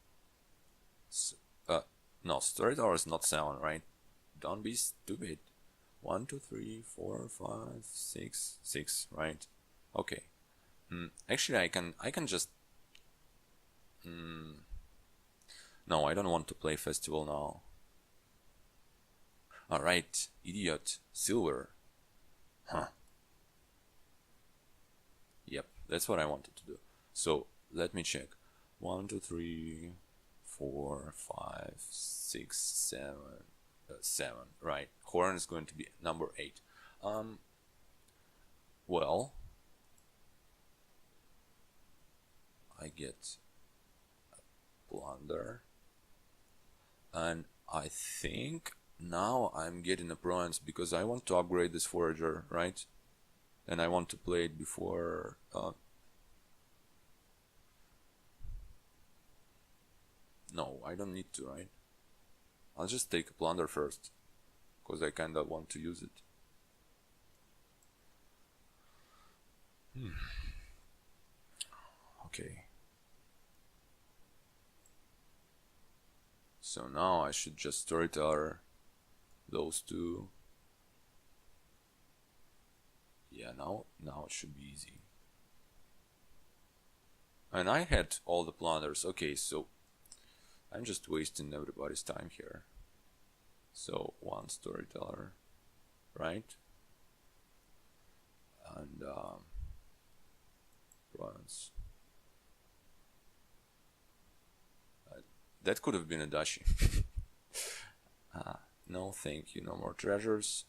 S1: No, Story Tower is not 7, right? Don't be stupid. 1, 2, 3, 4, 5, 6, 6, right? Okay. Actually, I can just. No, I don't want to play Festival now. Alright, idiot. Silver. Huh. Yep, that's what I wanted to do. So, let me check. 1, 2, 3, 4, 5, 6, 7. 7, right. Horn is going to be number 8. Well, I get a plunder. And I think now I'm getting a bronze because I want to upgrade this forager, right? And I want to play it before. No, I don't need to, right? I'll just take a plunder first, because I kinda want to use it. Okay. So now I should just storyteller those 2. Yeah, now it should be easy. And I had all the plunders. Okay, so I'm just wasting everybody's time here. So one storyteller, right? And province. That could have been a dashi. No, thank you. No more treasures.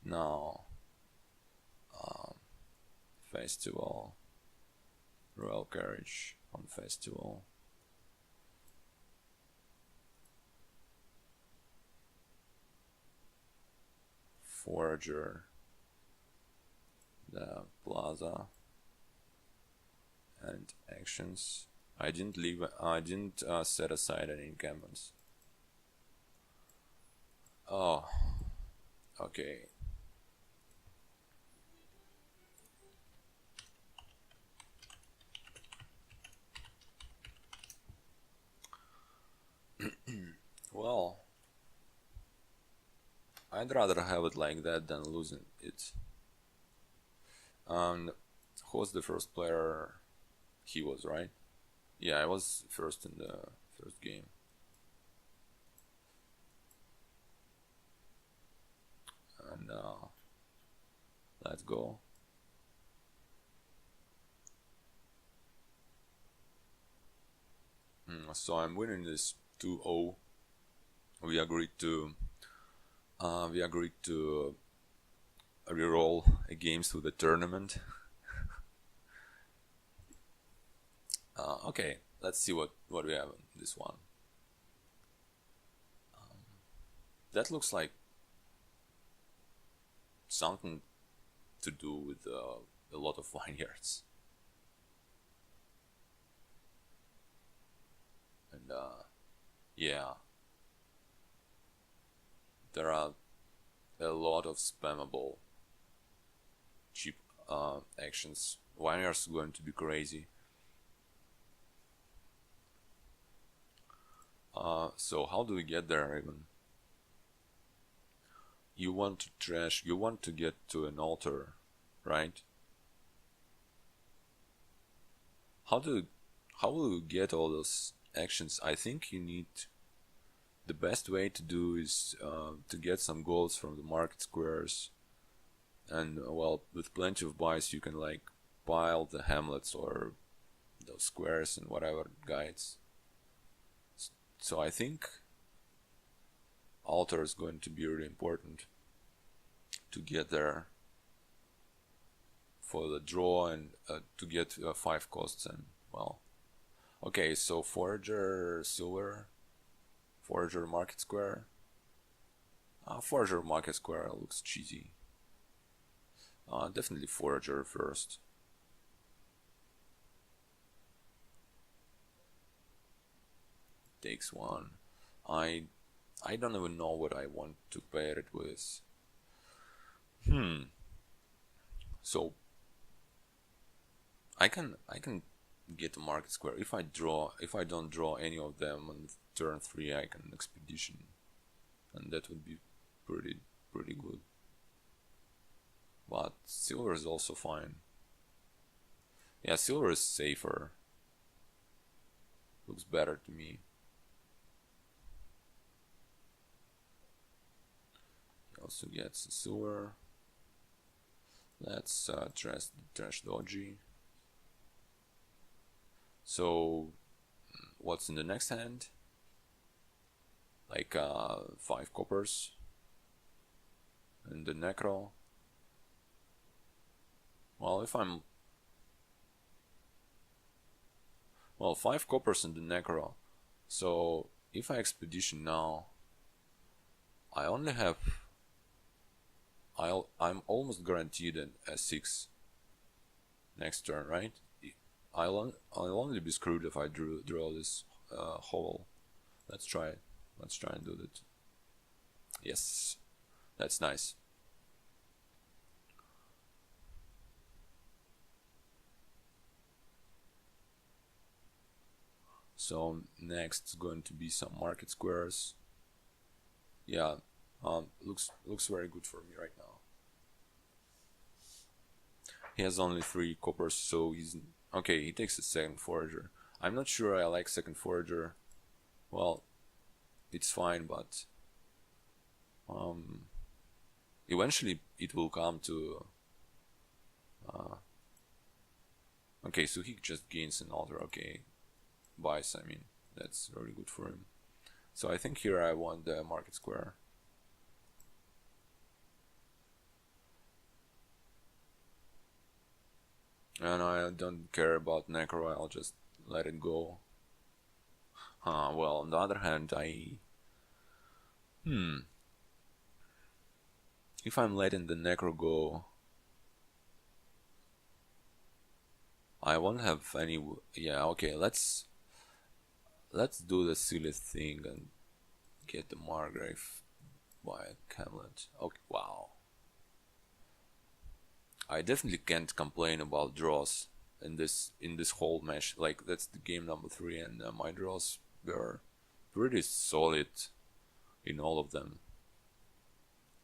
S1: No. Festival. Royal carriage on festival. Forager. The plaza. And actions. I didn't set aside any encampments. Oh, okay. Well, I'd rather have it like that than losing it. And who was the first player? He was, right? Yeah, I was first in the first game. And let's go. So I'm winning this 2-0. We agreed to reroll a games to the tournament. Okay, let's see what we have in this one. That looks like something to do with a lot of vineyards. And yeah, there are a lot of spammable cheap actions. Vineyards are going to be crazy. So how do we get there even? You want to trash, you want to get to an altar, right? How will you get all those actions? I think you need, the best way to do is to get some golds from the market squares, and well, with plenty of buys you can like pile the hamlets or those squares and whatever guides. So I think altar is going to be really important to get there for the draw and to get 5 costs. And well, okay, so forager silver, forager market square. Forager market square looks cheesy. Definitely forager first. Takes one. I don't even know what I want to pair it with. So I can get a market square if I don't draw any of them on turn 3. I can expedition, and that would be pretty good. But silver is also fine. Yeah, silver is safer. Looks better to me. He also gets the silver. Let's trash dodgy. So what's in the next hand? Like 5 coppers and the necro. Well, 5 coppers and the necro. So if I expedition now, I only have, I'm almost guaranteed an S6 next turn, right? I'll only be screwed if I draw this hole. Let's try it. Let's try and do that. Yes, that's nice. So next is going to be some market squares. Yeah, looks very good for me right now. He has only 3 coppers, so Okay, he takes a second forager. I'm not sure I like second forager. Well, it's fine, but um, eventually it will come to. Okay, so he just gains an altar. Okay, buys. I mean, that's really good for him. So I think here I want the market square. And I don't care about Necro, I'll just let it go. Well, on the other hand, if I'm letting the Necro go, I won't have any... Yeah, okay, let's do the silly thing and get the Margrave by Hamlet. Okay, wow. I definitely can't complain about draws in this whole match. Like, that's the game number 3, and my draws were pretty solid in all of them.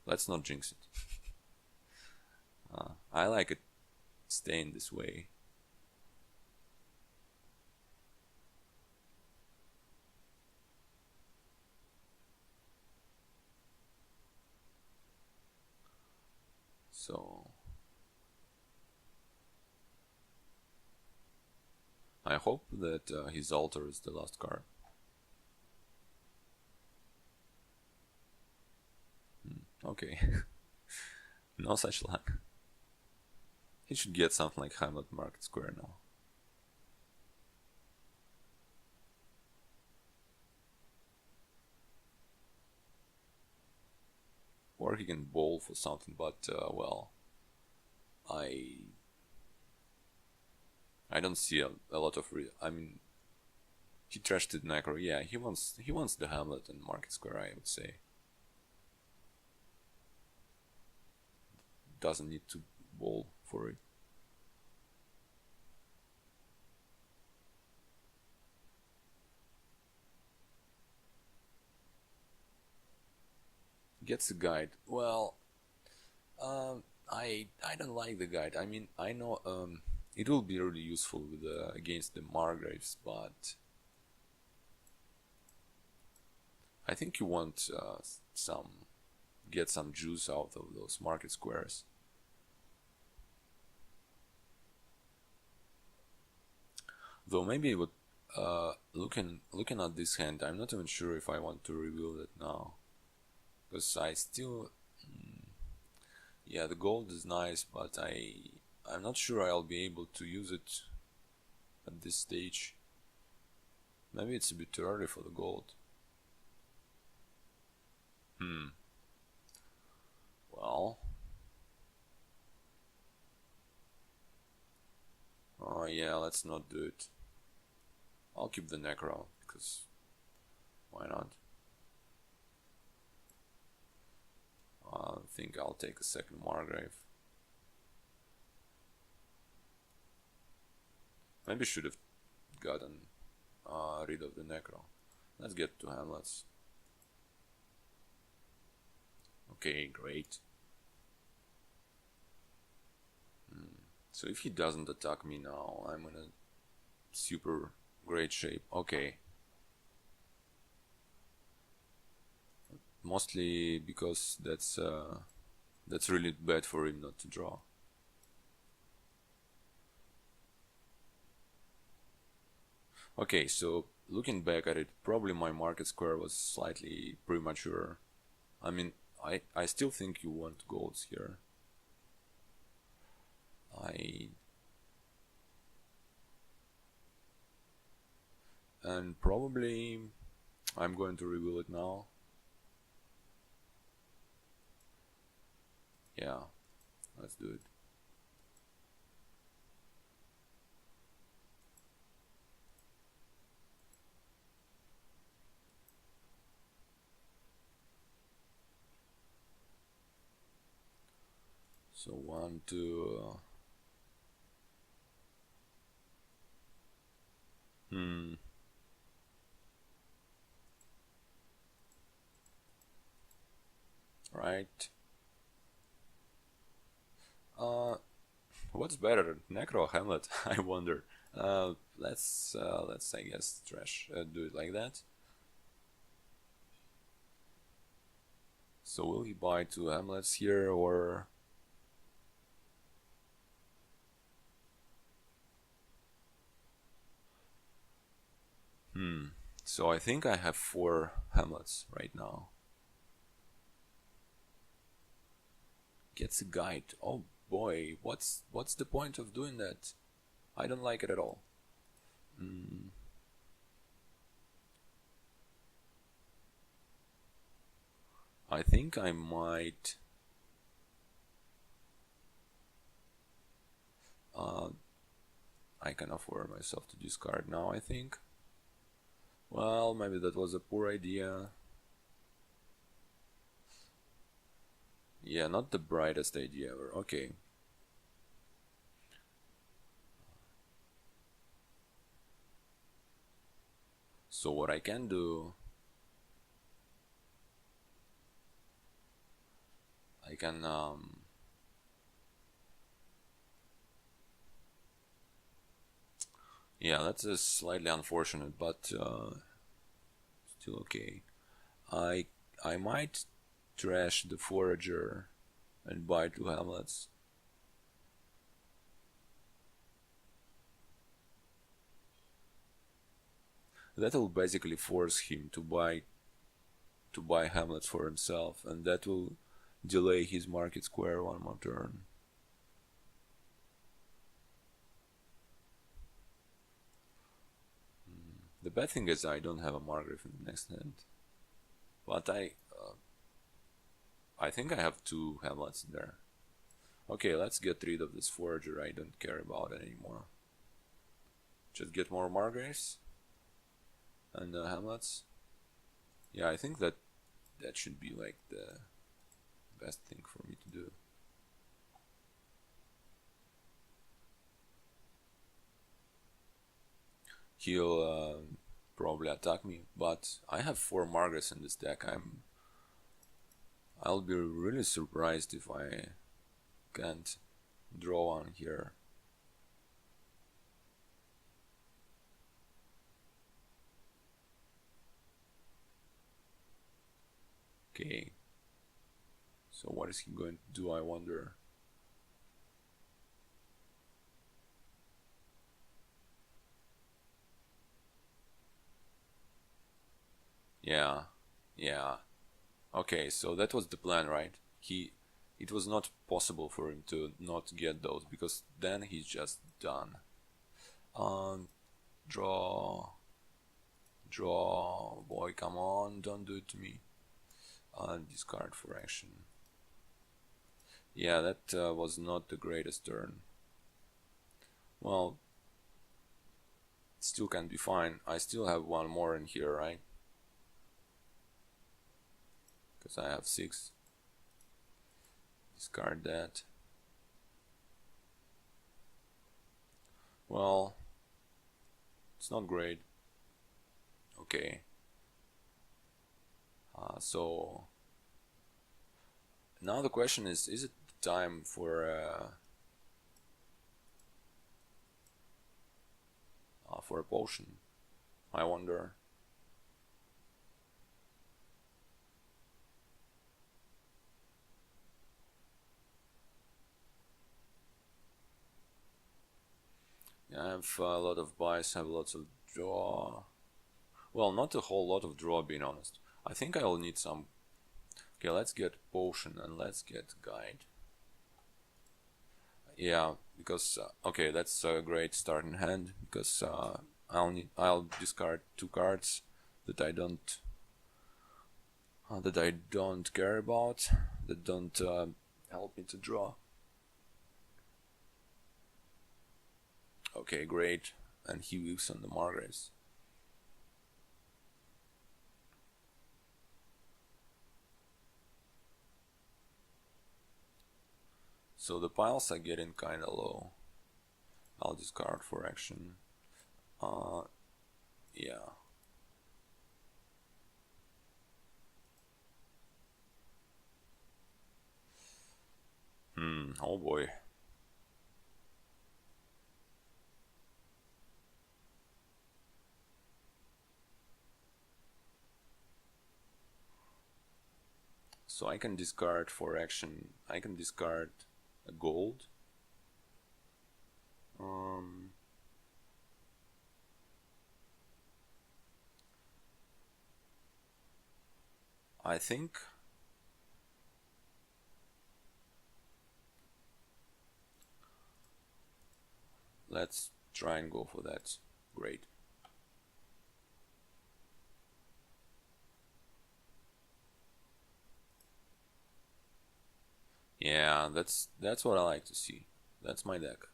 S1: Let's not jinx it. I like it staying this way. So I hope that his altar is the last card. Okay. No such luck. He should get something like Hamlet Market Square now. Or he can bowl for something, but well, I don't see a lot of I mean, he trashed it Necro. Yeah, he wants the Hamlet and Market Square, I would say. Doesn't need to bowl for it. Gets the guide. Well, I don't like the guide. I mean, I know it will be really useful with against the Margraves, but I think you want get some juice out of those market squares. Though maybe what looking at this hand, I'm not even sure if I want to reveal it now, because I still yeah, the gold is nice, but I'm not sure I'll be able to use it at this stage. Maybe it's a bit too early for the gold. Well, oh yeah, let's not do it. I'll keep the Necro, because why not? I think I'll take a second Margrave. Maybe should have gotten rid of the Necro. Let's get to Hamlets. Okay, great. So if he doesn't attack me now, I'm in a super great shape. Okay. Mostly because that's really bad for him not to draw. Okay, so looking back at it, probably my market square was slightly premature. I mean, I still think you want golds here. And probably I'm going to reveal it now. Yeah, let's do it. So 1, 2. Right. What's better, Necro or Hamlet? I wonder. Let's I guess trash do it like that. So will he buy 2 hamlets here, or so I think I have 4 hamlets right now. Gets a guide. Oh boy, what's the point of doing that? I don't like it at all. I think I might I can afford myself to discard now, I think. Well, maybe that was a poor idea. Yeah, not the brightest idea ever. Okay. So what I can do, I can yeah, that's a slightly unfortunate, but still okay. I might trash the forager and buy 2 hamlets. That'll basically force him to buy hamlets for himself, and that will delay his market square 1 more turn. The bad thing is I don't have a Margrave in the next hand, but I think I have 2 hamlets in there. Okay, let's get rid of this forager. I don't care about it anymore. Just get more Margraves and hamlets. Yeah, I think that should be like the best thing for me to do. He'll probably attack me, but I have 4 Margraves in this deck. I'll be really surprised if I can't draw one here. Okay. So what is he going to do, I wonder? Yeah. Okay, so that was the plan, right? It was not possible for him to not get those, because then he's just done. Draw, boy, come on, don't do it to me. Discard for action. Yeah, that was not the greatest turn. Well, still can be fine. I still have 1 more in here, right? Because I have 6. Discard that. Well, it's not great. Okay. So now the question is it time for a potion? I wonder. Yeah, I have a lot of buys, have lots of draw. Well, not a whole lot of draw, being honest. I think I'll need some. Okay, let's get potion and let's get guide. Yeah, because okay, that's a great starting hand, because I'll discard 2 cards that I don't care about, that don't help me to draw. Okay, great, and he weaves on the Margraves. So the piles are getting kinda low. I'll discard for action. Yeah. Oh boy. So I can discard for action. I can discard a gold. I think let's try and go for that. Great. Yeah, that's what I like to see. That's my deck.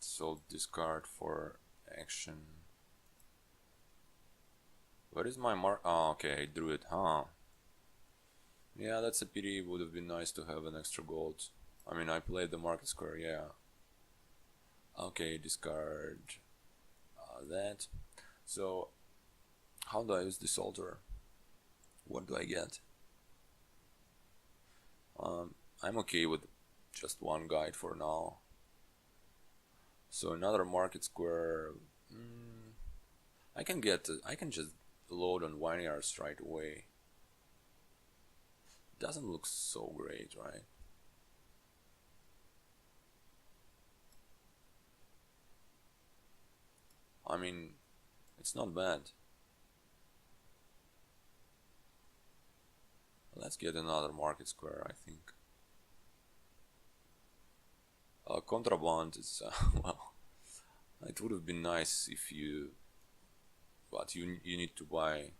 S1: So discard for action. What is my mark? Oh, okay, I drew it, huh? Yeah, that's a pity. It would have been nice to have an extra gold. I mean, I played the market square, yeah. Okay, discard that. So, how do I use this altar? What do I get? I'm okay with just one guide for now. So another market square. I can just load on vineyards right away. Doesn't look so great, right? I mean, it's not bad. Let's get another market square, I think. Contraband is, well, it would have been nice if you, but you need to buy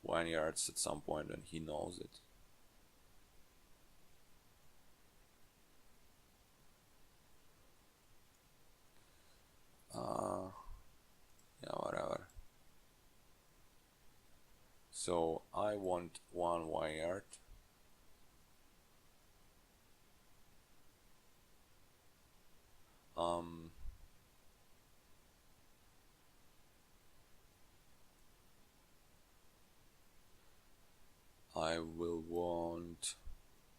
S1: vineyards at some point and he knows it. Yeah, whatever. So I want one vineyard. I will want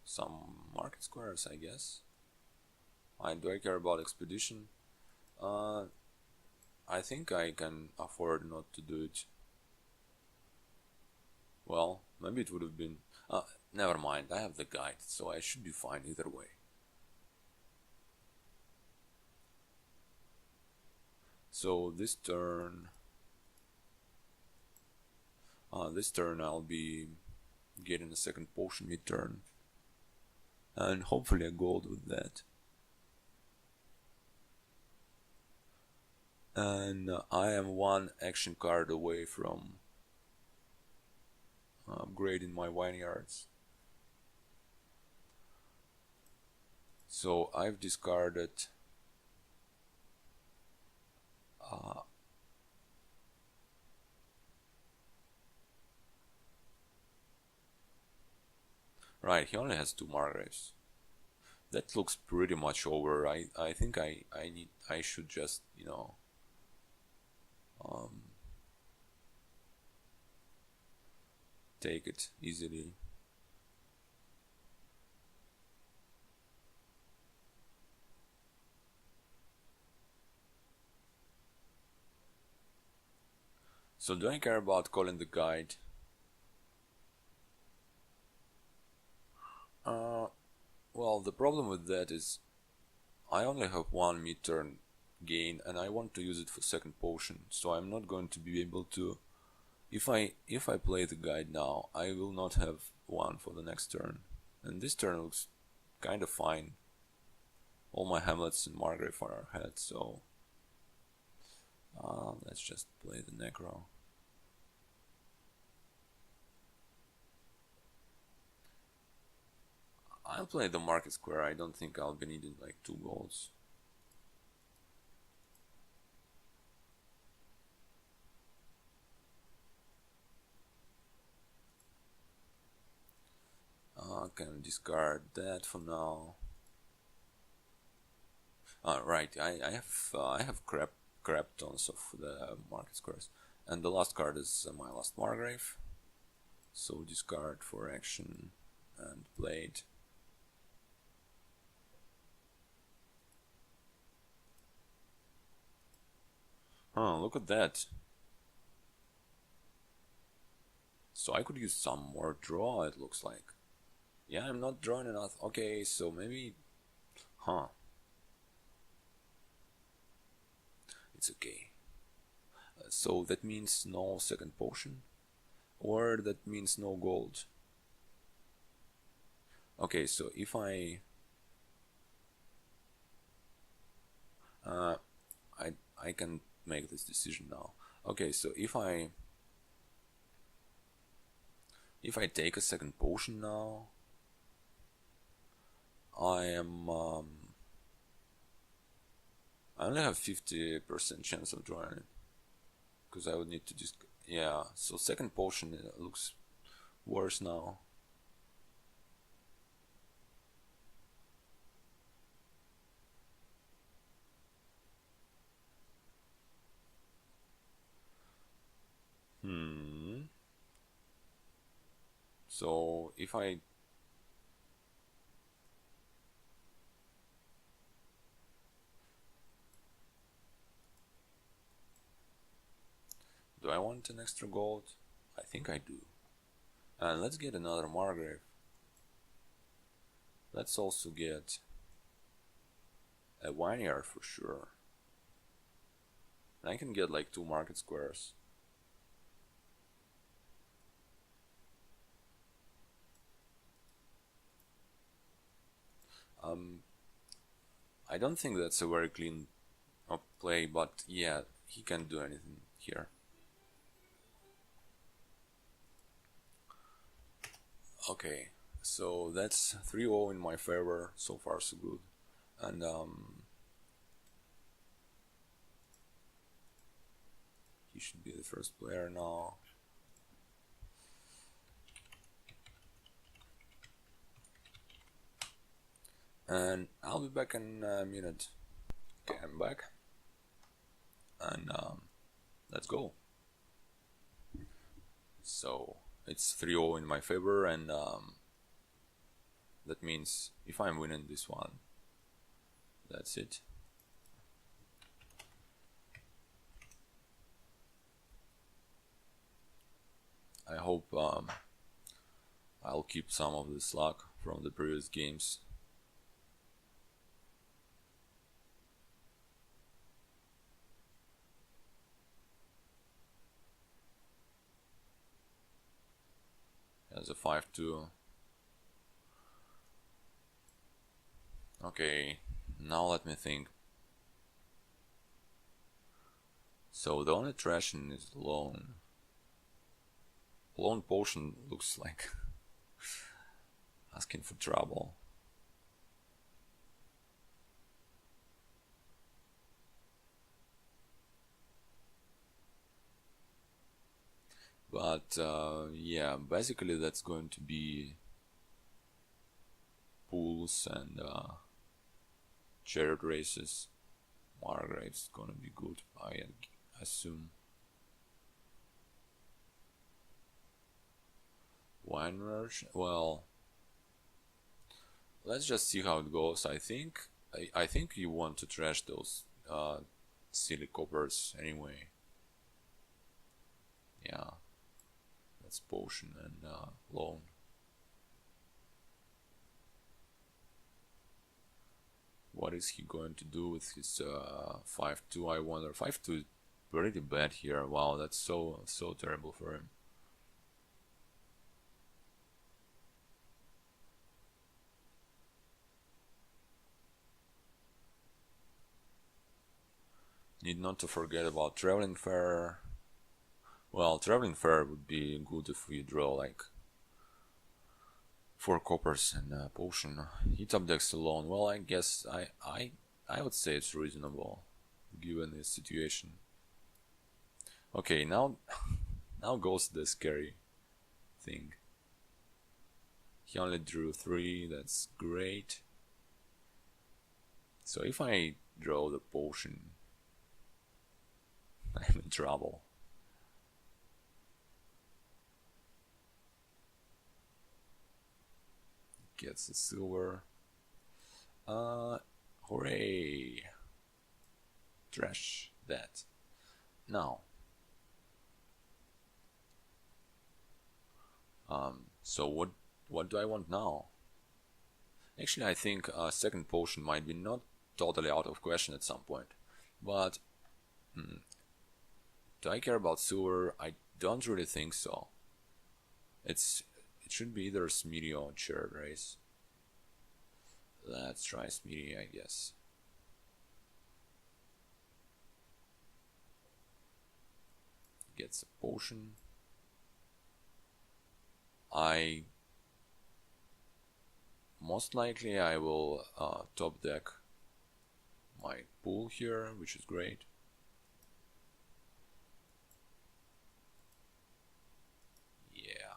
S1: some market squares, I guess. Do I care about expedition? I think I can afford not to do it. Well, maybe it would have been... never mind, I have the guide, so I should be fine either way. So this turn... this turn I'll be getting a second potion mid-turn. And hopefully a gold with that. And I am one action card away from upgrading my vineyards. So I've discarded right, he only has 2 Margraves. That looks pretty much over. I think I should just, you know, take it easily. So do I care about calling the guide? Well, the problem with that is I only have 1 mid-turn gain and I want to use it for second potion, so I'm not going to be able to... If I play the guide now, I will not have 1 for the next turn. And this turn looks kind of fine. All my hamlets and Margrave are ahead, so... let's just play the Necro. I'll play the market square. I don't think I'll be needing like 2 golds. I can discard that for now. Right. I have crap tons of the market squares, and the last card is my last Margrave. So discard for action and play it. Huh, look at that. So I could use some more draw, it looks like. Yeah, I'm not drawing enough. Okay, so maybe... Huh. It's okay. So that means no second potion? Or that means no gold? Okay, so if I... I can make this decision now. Okay, so if I take a second potion now, I only have 50% chance of drawing it, because I would need to just... Yeah, so second potion looks worse now. So if I... Do I want an extra gold? I think I do. And let's get another Margrave. Let's also get a vineyard for sure. And I can get like 2 market squares. I don't think that's a very clean play, but yeah, he can't do anything here. Okay, so that's 3-0 in my favor. So far so good. And he should be the first player now. And I'll be back in a minute. Okay, I'm back. And let's go. So it's 3-0 in my favor, and that means if I'm winning this one, that's it. I hope I'll keep some of this luck from the previous games. As a 5-2. Okay, now let me think. So the only trashing is Lone. Lone Potion looks like asking for trouble. But yeah, basically that's going to be pools and chariot races. Margrave's gonna be good, I assume. Wine merge? Well, let's just see how it goes. I think you want to trash those silly coppers anyway. Yeah, that's potion and loan. What is he going to do with his 5-2? I wonder. 5-2 is pretty bad here. Wow, that's so terrible for him. Need not to forget about Traveling Fair. Well, Traveling Fair would be good if we draw like 4 coppers and a potion. He top decks alone. Well, I guess I would say it's reasonable given this situation. Okay, now goes the scary thing. He only drew 3. That's great. So if I draw the potion. I'm in trouble. Gets the silver. Hooray! Trash that. Now. So what do I want now? Actually, I think a second potion might be not totally out of question at some point. But do I care about silver? I don't really think so. It should be either Smitty or Shared Race. Let's try Smitty, I guess. Gets a potion. Most likely I will top deck my pool here, which is great. Yeah.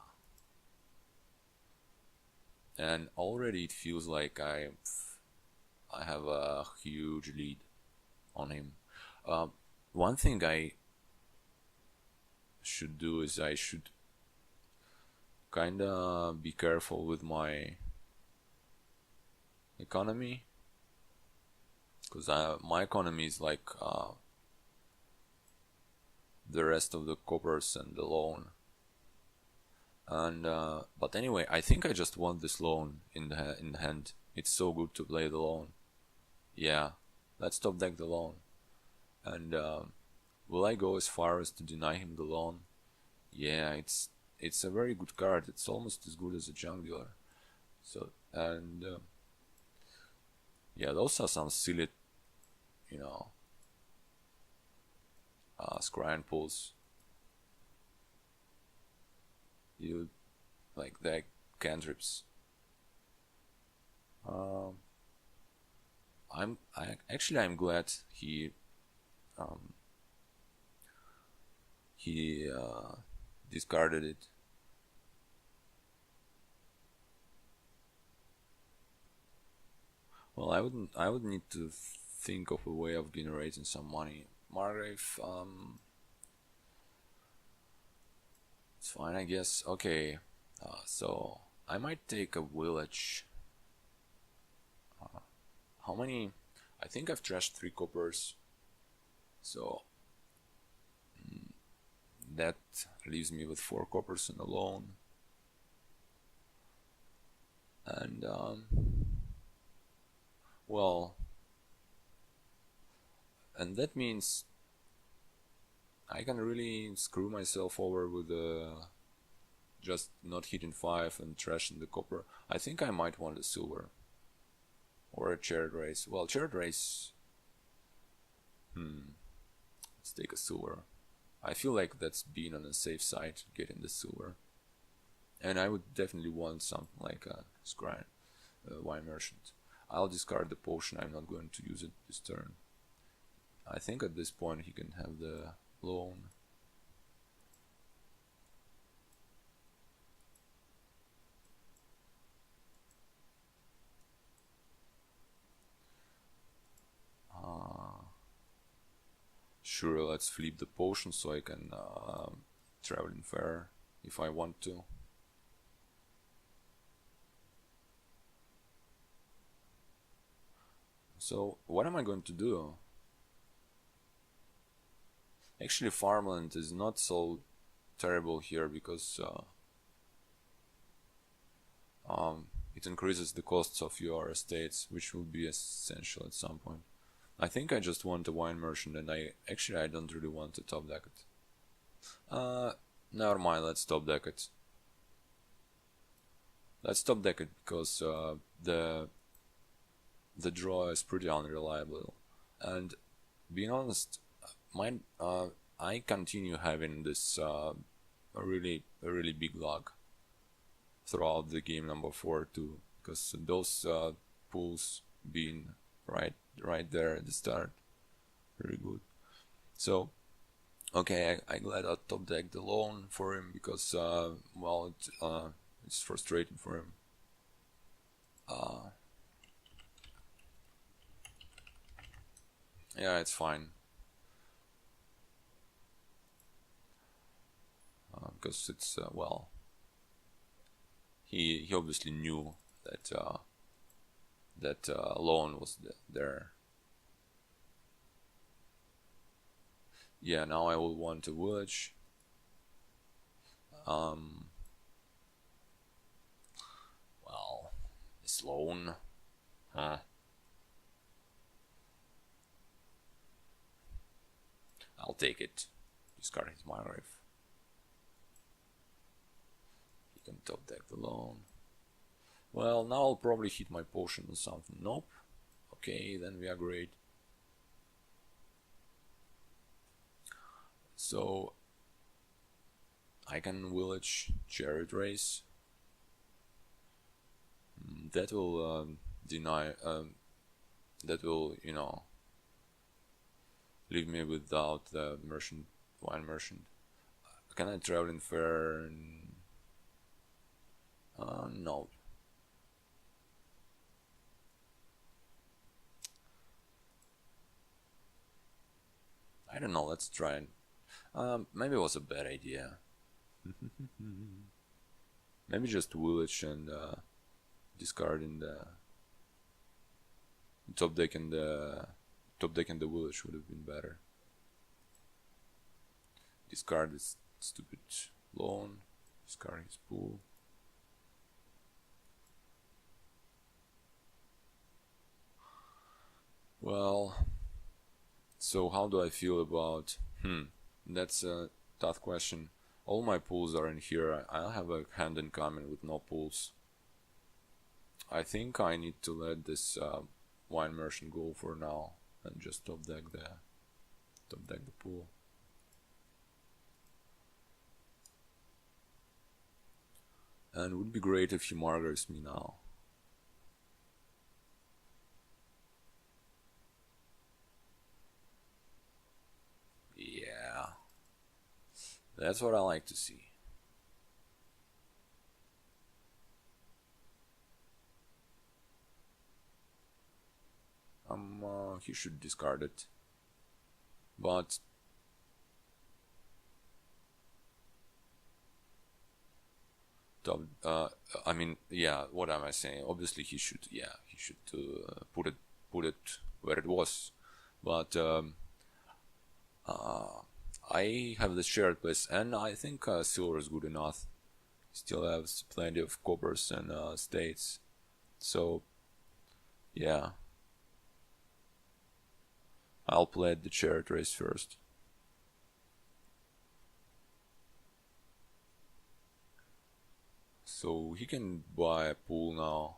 S1: And already it feels like I have a huge lead on him. One thing I should do is I should kinda be careful with my economy, because my economy is like the rest of the coppers and the loan. And but anyway, I think I just want this loan in the hand. It's so good to play the loan. Yeah, let's top deck the loan. And will I go as far as to deny him the loan? Yeah, it's a very good card. It's almost as good as a junk dealer. So, and yeah, those are some silly, scrying pulls. You like that cantrips. I'm glad he discarded it. Well, I would need to think of a way of generating some money. Margrave, it's fine, I guess. Okay, so I might take a village. How many? I think I've trashed 3 coppers, so that leaves me with 4 coppers and a loan. And well, and that means I can really screw myself over with just not hitting 5 and trashing the copper. I think I might want a silver or a chariot race. Well, chariot race. Let's take a silver. I feel like that's being on the safe side, getting the silver. And I would definitely want something like a scrying wine merchant. I'll discard the potion. I'm not going to use it this turn. I think at this point he can have the loan. Sure, let's flip the potion so I can travel in fair if I want to. So what am I going to do? Actually, farmland is not so terrible here because it increases the costs of your estates, which will be essential at some point. I think I just want a wine merchant, and I don't really want to top deck it. Never mind, let's top deck it. Let's top deck it because the draw is pretty unreliable, and being honest, I continue having this a really big lag throughout the game number 4 too, because those pulls being right there at the start, very good. So okay, I glad I top decked the loan for him because well, it's frustrating for him. Yeah, it's fine. Because it's well, he obviously knew that loan was there. Yeah, now I will want a village. Well, this loan, huh? I'll take it. Discard his Margrave. He can top deck the loan. Well, now I'll probably hit my potion or something. Nope. Okay, then we are great. So I can village chariot race. That will deny. That will, you know, leave me without the merchant, wine merchant. Can I travel in fair? No. I don't know. Let's try it. Maybe it was a bad idea. Maybe just village and discarding the top deck and the village would have been better. Discard this stupid loan. Discard his pool. Well, so how do I feel about? That's a tough question. All my pools are in here. I have a hand in common with no pools. I think I need to let this wine merchant go for now and just top deck the pool. And it would be great if he margares me now. Yeah, that's what I like to see. He should discard it, but I mean, yeah. What am I saying? Obviously, he should. Yeah, he should put it where it was, but I have the shared place, and I think silver is good enough. Still have plenty of coppers and states, so yeah. I'll play the chariot race first. So he can buy a pool now.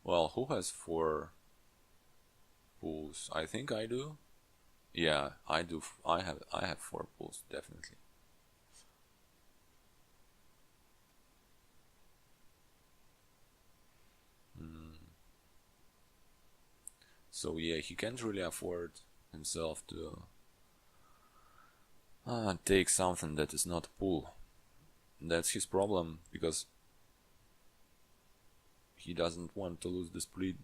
S1: Well, who has 4 pools? I think I do. Yeah, I do. I have 4 pools, definitely. So yeah, he can't really afford himself to take something that is not a pool. That's his problem, because he doesn't want to lose the split.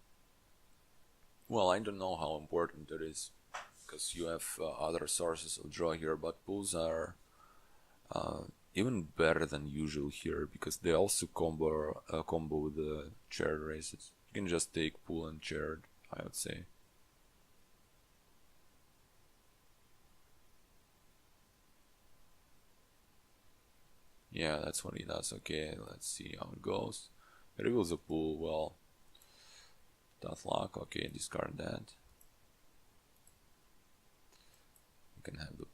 S1: Well, I don't know how important it is, because you have other sources of draw here, but pools are even better than usual here, because they also combo with the chaired races. You can just take pool and chaired, I would say. Yeah, that's what he does. Okay, let's see how it goes. Reveals a pool. Well, tough luck. Okay, discard that. You can have the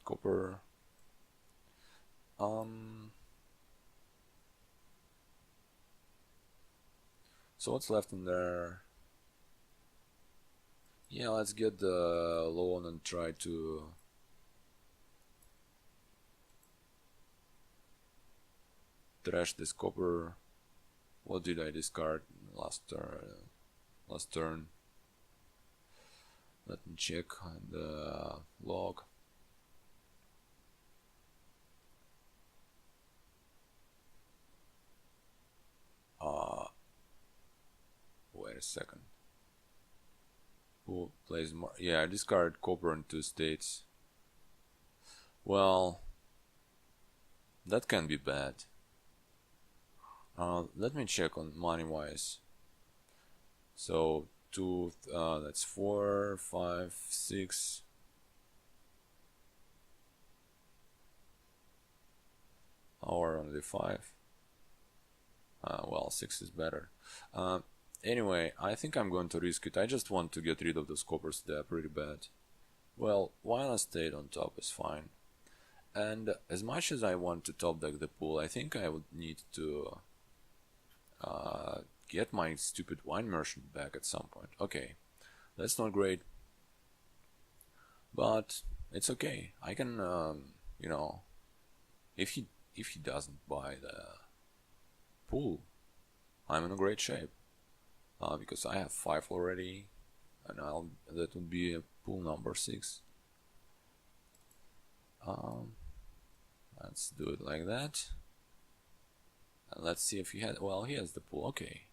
S1: copper. So what's left in there? Yeah, let's get the loan and try to trash this copper. What did I discard last turn? Let me check the log. Wait a second. Who plays more? Yeah, I discard copper in 2 states. Well, that can be bad. Let me check on money wise. So two, that's 4, 5, 6. Or only 5. Well, 6 is better. Anyway, I think I'm going to risk it. I just want to get rid of those coppers. They're pretty bad. Well, while I stayed on top is fine. And as much as I want to top deck the pool, I think I would need to get my stupid wine merchant back at some point. Okay, that's not great, but it's okay. I can, you know, if he doesn't buy the pool, I'm in a great shape. Because I have 5 already, and that would be a pool number 6. Let's do it like that. And let's see if he has. Well, he has the pool. Okay,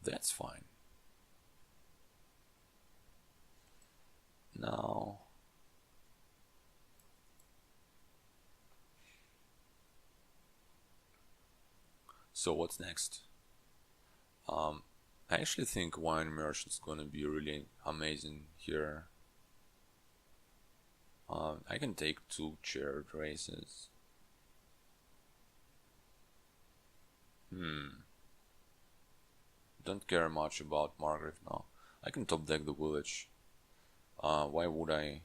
S1: that's fine. Now, so what's next? I actually think wine merchant's gonna be really amazing here. I can take 2 chaired races. Don't care much about Margrave now. I can top deck the village. Why would I,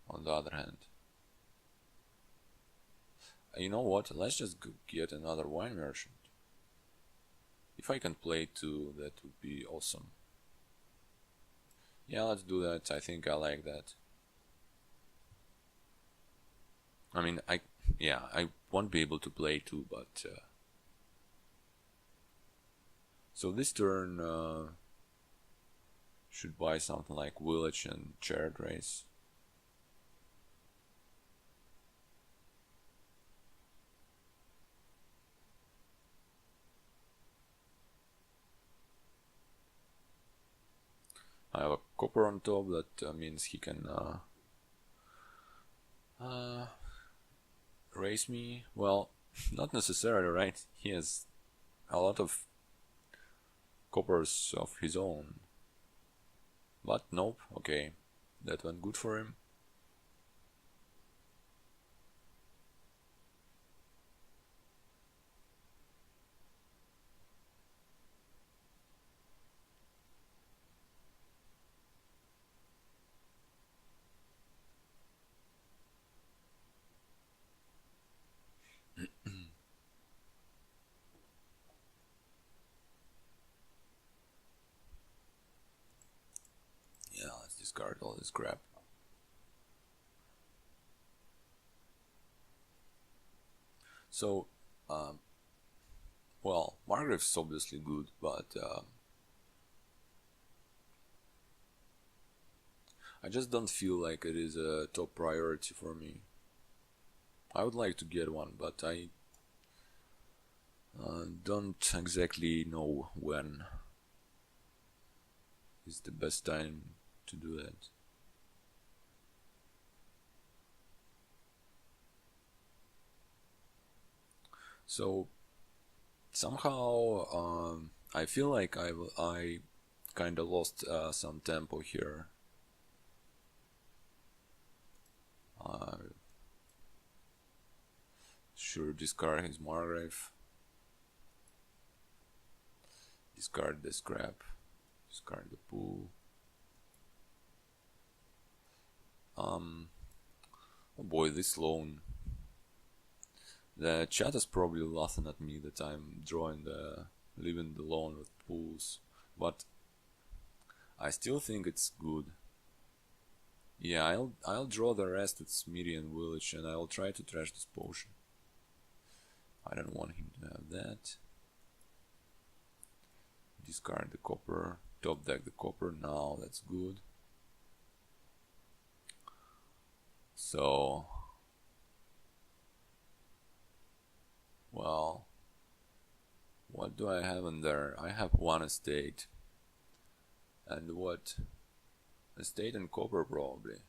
S1: on the other hand? You know what? Let's just get another wine merchant. If I can play 2, that would be awesome. Yeah, let's do that. I think I like that. I mean, I won't be able to play 2, but so this turn should buy something like village and chariot race. I have a copper on top. That means he can race me. Well, not necessarily, right? He has a lot of coppers of his own. But nope, okay. That went good for him. Yeah, let's discard all this crap. So, well, Margrave's obviously good, but I just don't feel like it is a top priority for me. I would like to get one, but I don't exactly know when is the best time to do that. So somehow I feel like I kind of lost some tempo here. Sure, discard his Margrave. Discard the scrap. Discard the pool. Oh boy, this loan. The chat is probably laughing at me that I'm leaving the loan with pools, but I still think it's good. Yeah, I'll draw the rest with Smitty and Village, and I'll try to trash this potion. I don't want him to have that. Discard the copper, top deck the copper. Now that's good. So, well, what do I have in there? I have 1 estate, And what? Estate and copper probably.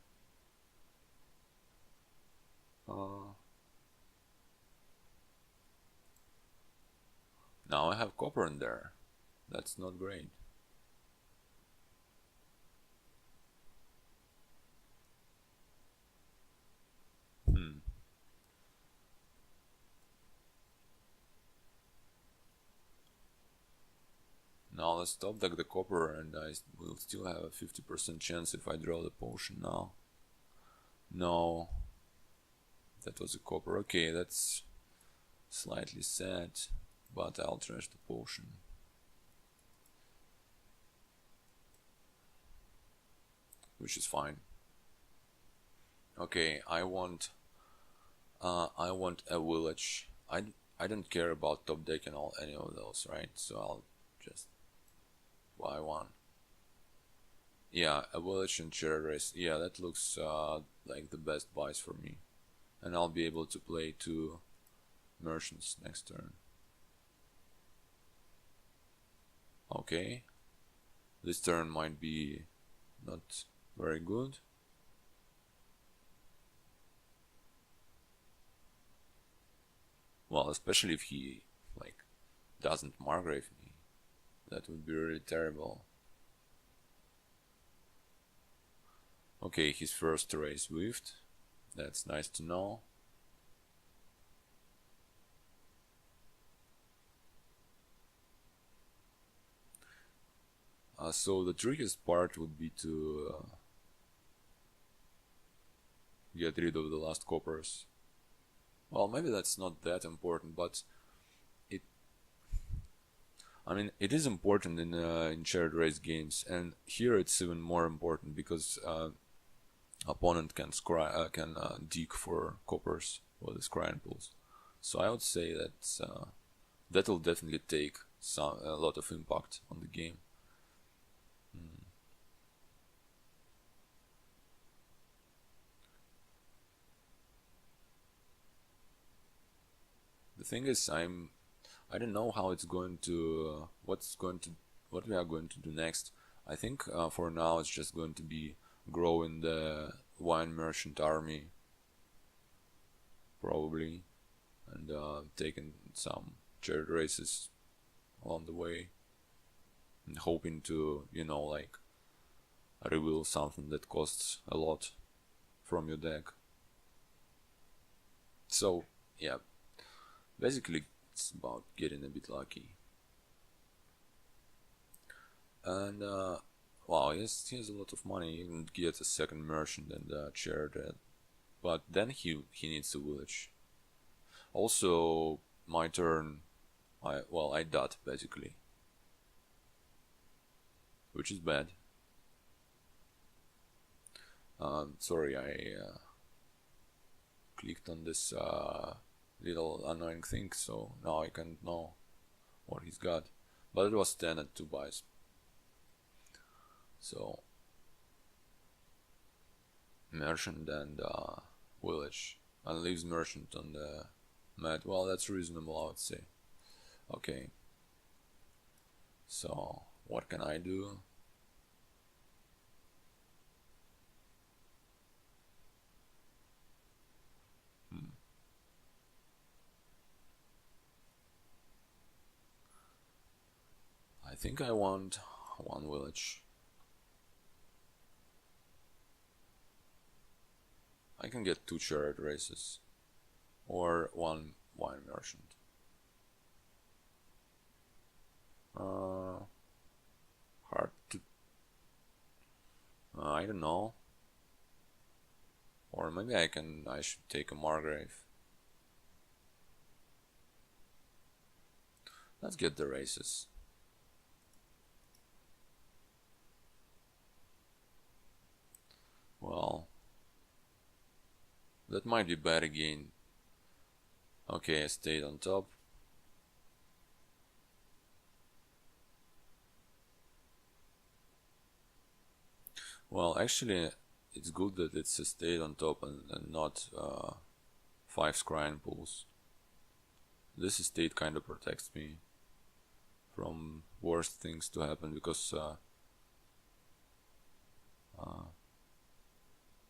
S1: Now I have copper in there. That's not great. Now let's top deck the copper, and I will still have a 50% chance if I draw the potion now. No. That was a copper. Okay, that's slightly sad, but I'll trash the potion. Which is fine. Okay, I want a village. I don't care about top deck and any of those, right? So I'll just buy one. Yeah, a village and chariot race. Yeah, that looks like the best buys for me. And I'll be able to play 2 merchants next turn. Okay. This turn might be not very good. Well, especially if he doesn't Margrave me. That would be really terrible. Okay, his first race whiffed. That's nice to know. So the trickiest part would be to get rid of the last coppers. Well, maybe that's not that important, but it is important in shared race games, and here it's even more important because opponent can dig for coppers or the scrying pools. So I would say that that will definitely take a lot of impact on the game. The thing is, I don't know how it's going to what we are going to do next. I think for now it's just going to be growing the wine merchant army, probably, and taking some chariot races along the way, and hoping to reveal something that costs a lot from your deck. So yeah, basically it's about getting a bit lucky. And wow, he has a lot of money. He can get a second merchant and a chariot, but then he needs a village. Also, my turn. I dot basically, which is bad. Sorry, I clicked on this little annoying thing, so now I can't know what he's got. But it was 10 and 2 buys. So merchant and village, and leaves merchant on the mat. Well, that's reasonable, I would say. Okay. So what can I do? I think I want one village. I can get 2 chariot races or 1 wine merchant. Hard to I don't know. Or maybe I should take a Margrave. Let's get the races. Well, that might be bad again. Okay, I stayed on top. Well, actually, it's good that it's a stayed on top and not 5 scrying pools. This estate kind of protects me from worse things to happen, because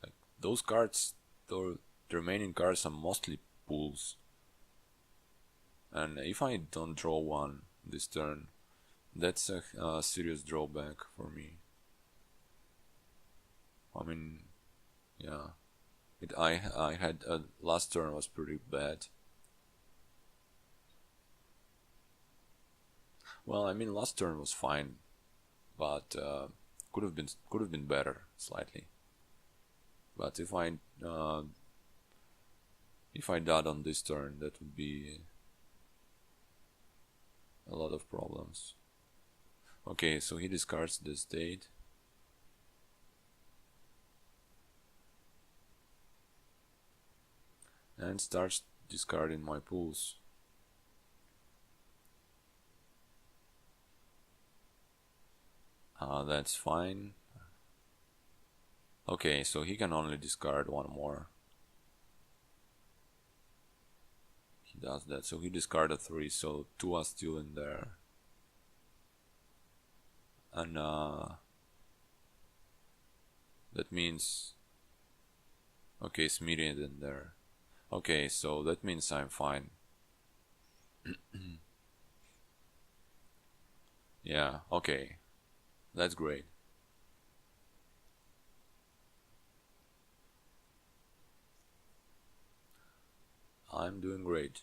S1: Like those cards, the remaining cards are mostly pulls. And if I don't draw one this turn, that's a serious drawback for me. I mean, yeah, I had last turn was pretty bad. Well, I mean, last turn was fine, but could have been better slightly. But if I dot on this turn, that would be a lot of problems. Okay, so he discards this date. And starts discarding my pools. That's fine. Okay, so he can only discard one more. He does that, so he discarded 3, so 2 are still in there. And that means, okay, Smitty is in there. Okay, so that means I'm fine. Yeah, okay, that's great. I'm doing great.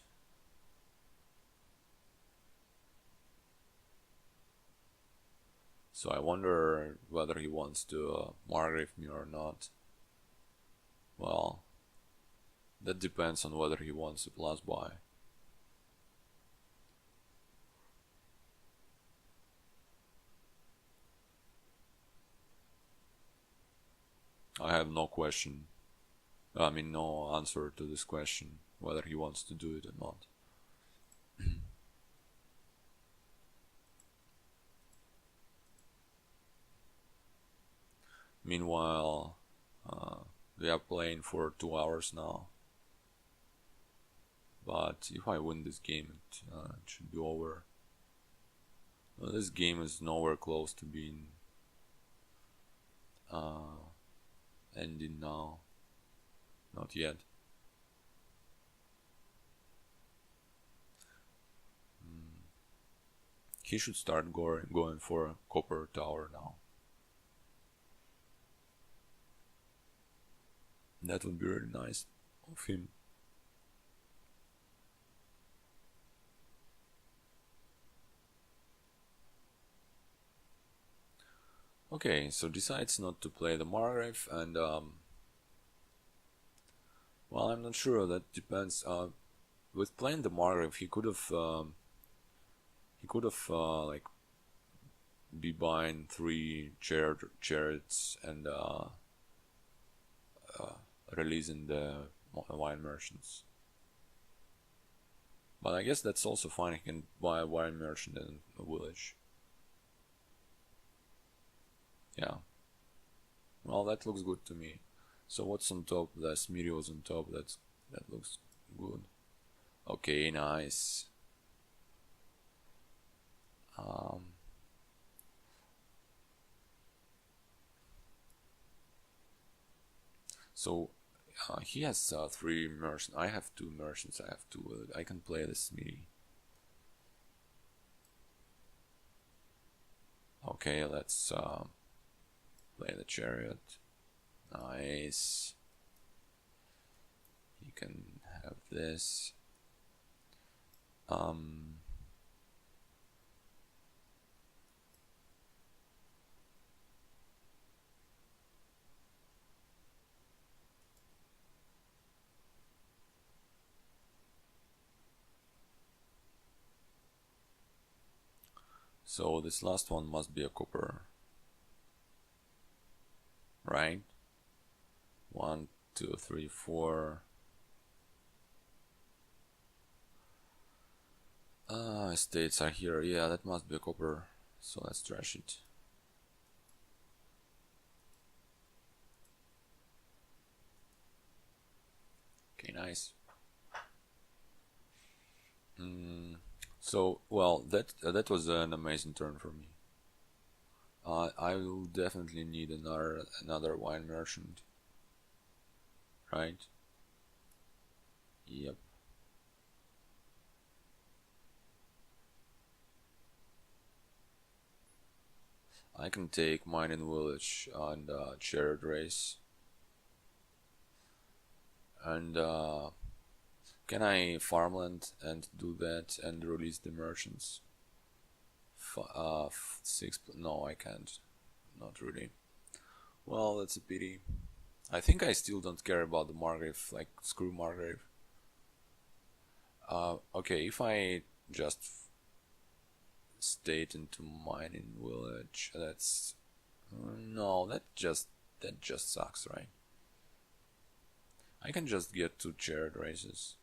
S1: So I wonder whether he wants to Margrave me or not. Well, that depends on whether he wants to plus buy. I have no question. I mean, no answer to this question, whether he wants to do it or not. Meanwhile, we are playing for 2 hours now. But if I win this game, it should be over. Well, this game is nowhere close to being ending now. Not yet. He should start going for a copper tower now. That would be really nice of him. Okay, so decides not to play the Margrave, and well, I'm not sure. That depends. With playing the Margrave, he could have like be buying 3 chariots and releasing the wine merchants. But I guess that's also fine. He can buy a wine merchant in a village. Yeah. Well, that looks good to me. So what's on top? The Smitty was on top. That looks good. Okay, nice. So he has 3 merchants. I have 2 merchants. I have 2. I can play the Smitty. Okay, let's play the chariot. Nice. You can have this. So this last one must be a copper, right? 1, 2, 3, 4. Estates are here. Yeah, that must be a copper. So let's trash it. Okay, nice. So, well, that was an amazing turn for me. I will definitely need another wine merchant, right? Yep. I can take mining village and chariot race. And can I farmland and do that and release the merchants? No, I can't. Not really. Well, that's a pity. I think I still don't care about the Margrave, like, screw Margrave. Okay, if I just stayed into mining village, that's... no, that just sucks, right? I can just get 2 chariot races.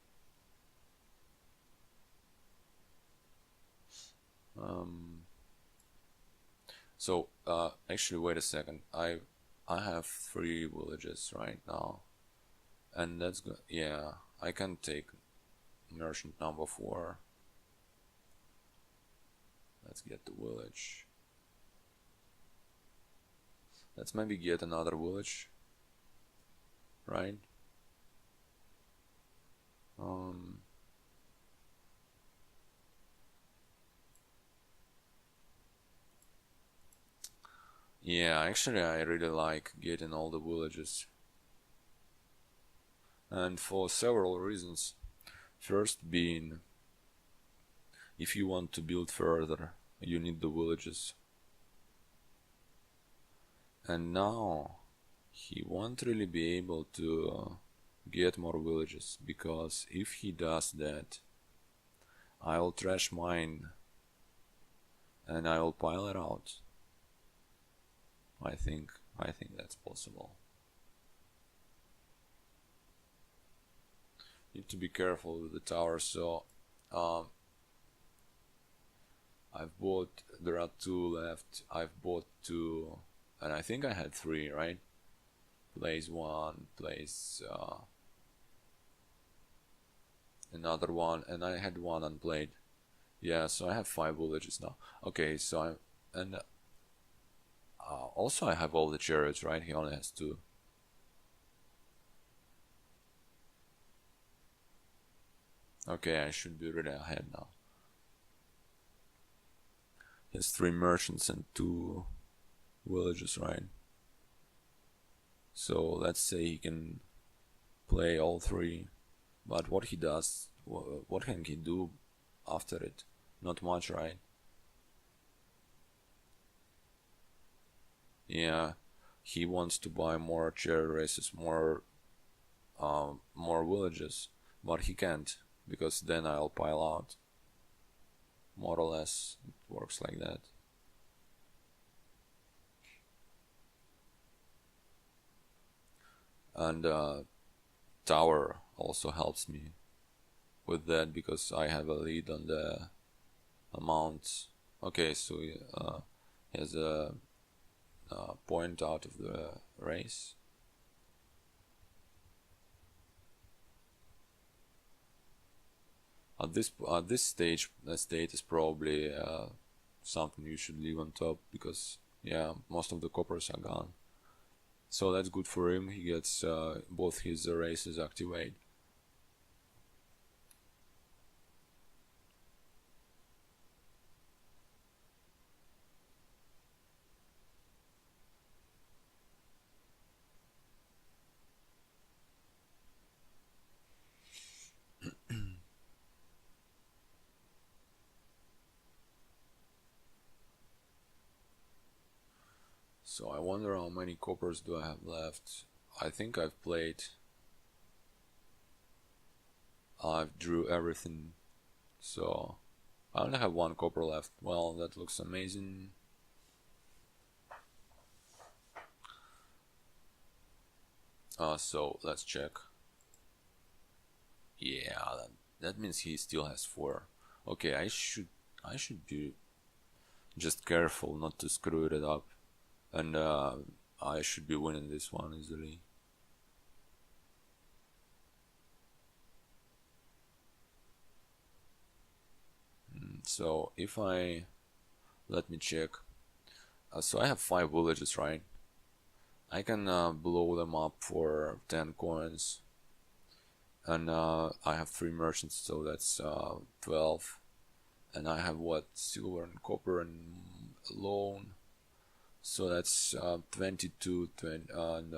S1: So, actually, wait a second. I have 3 villages right now, and that's good. Yeah, I can take merchant number 4. Let's get the village. Let's maybe get another village, right? Yeah, actually I really like getting all the villages. And for several reasons. First being, if you want to build further, you need the villages. And now, he won't really be able to get more villages, because if he does that, I'll trash mine and I'll pile it out. I think that's possible. Need to be careful with the tower. So I've bought, there are 2 left. I've bought 2, and I think I had 3, right? Place 1, place another one, and I had 1 unplayed. Yeah, so I have 5 villages now. Okay, so also I have all the chariots, right? He only has 2. Okay, I should be really ahead now. He has 3 merchants and 2 villages, right? So let's say he can play all 3, but what he does, what can he do after it? Not much, right? Yeah, he wants to buy more chariot races, more villages, but he can't, because then I'll pile out. More or less, it works like that. And tower also helps me with that, because I have a lead on the amounts. Okay, so he has a point out of the race. At this stage, the state is probably something you should leave on top, because yeah, most of the coppers are gone. So that's good for him. He gets both his races activate. So I wonder how many coppers do I have left. I think I've drew everything, so I only have 1 copper left. Well, that looks amazing. So let's check. Yeah, that means he still has 4. Okay, I should be just careful not to screw it up, and I should be winning this one easily. So if let me check. So I have 5 villages, right? I can blow them up for 10 coins, and I have 3 merchants, so that's 12. And I have what, silver and copper and loan, so that's 22, 20, and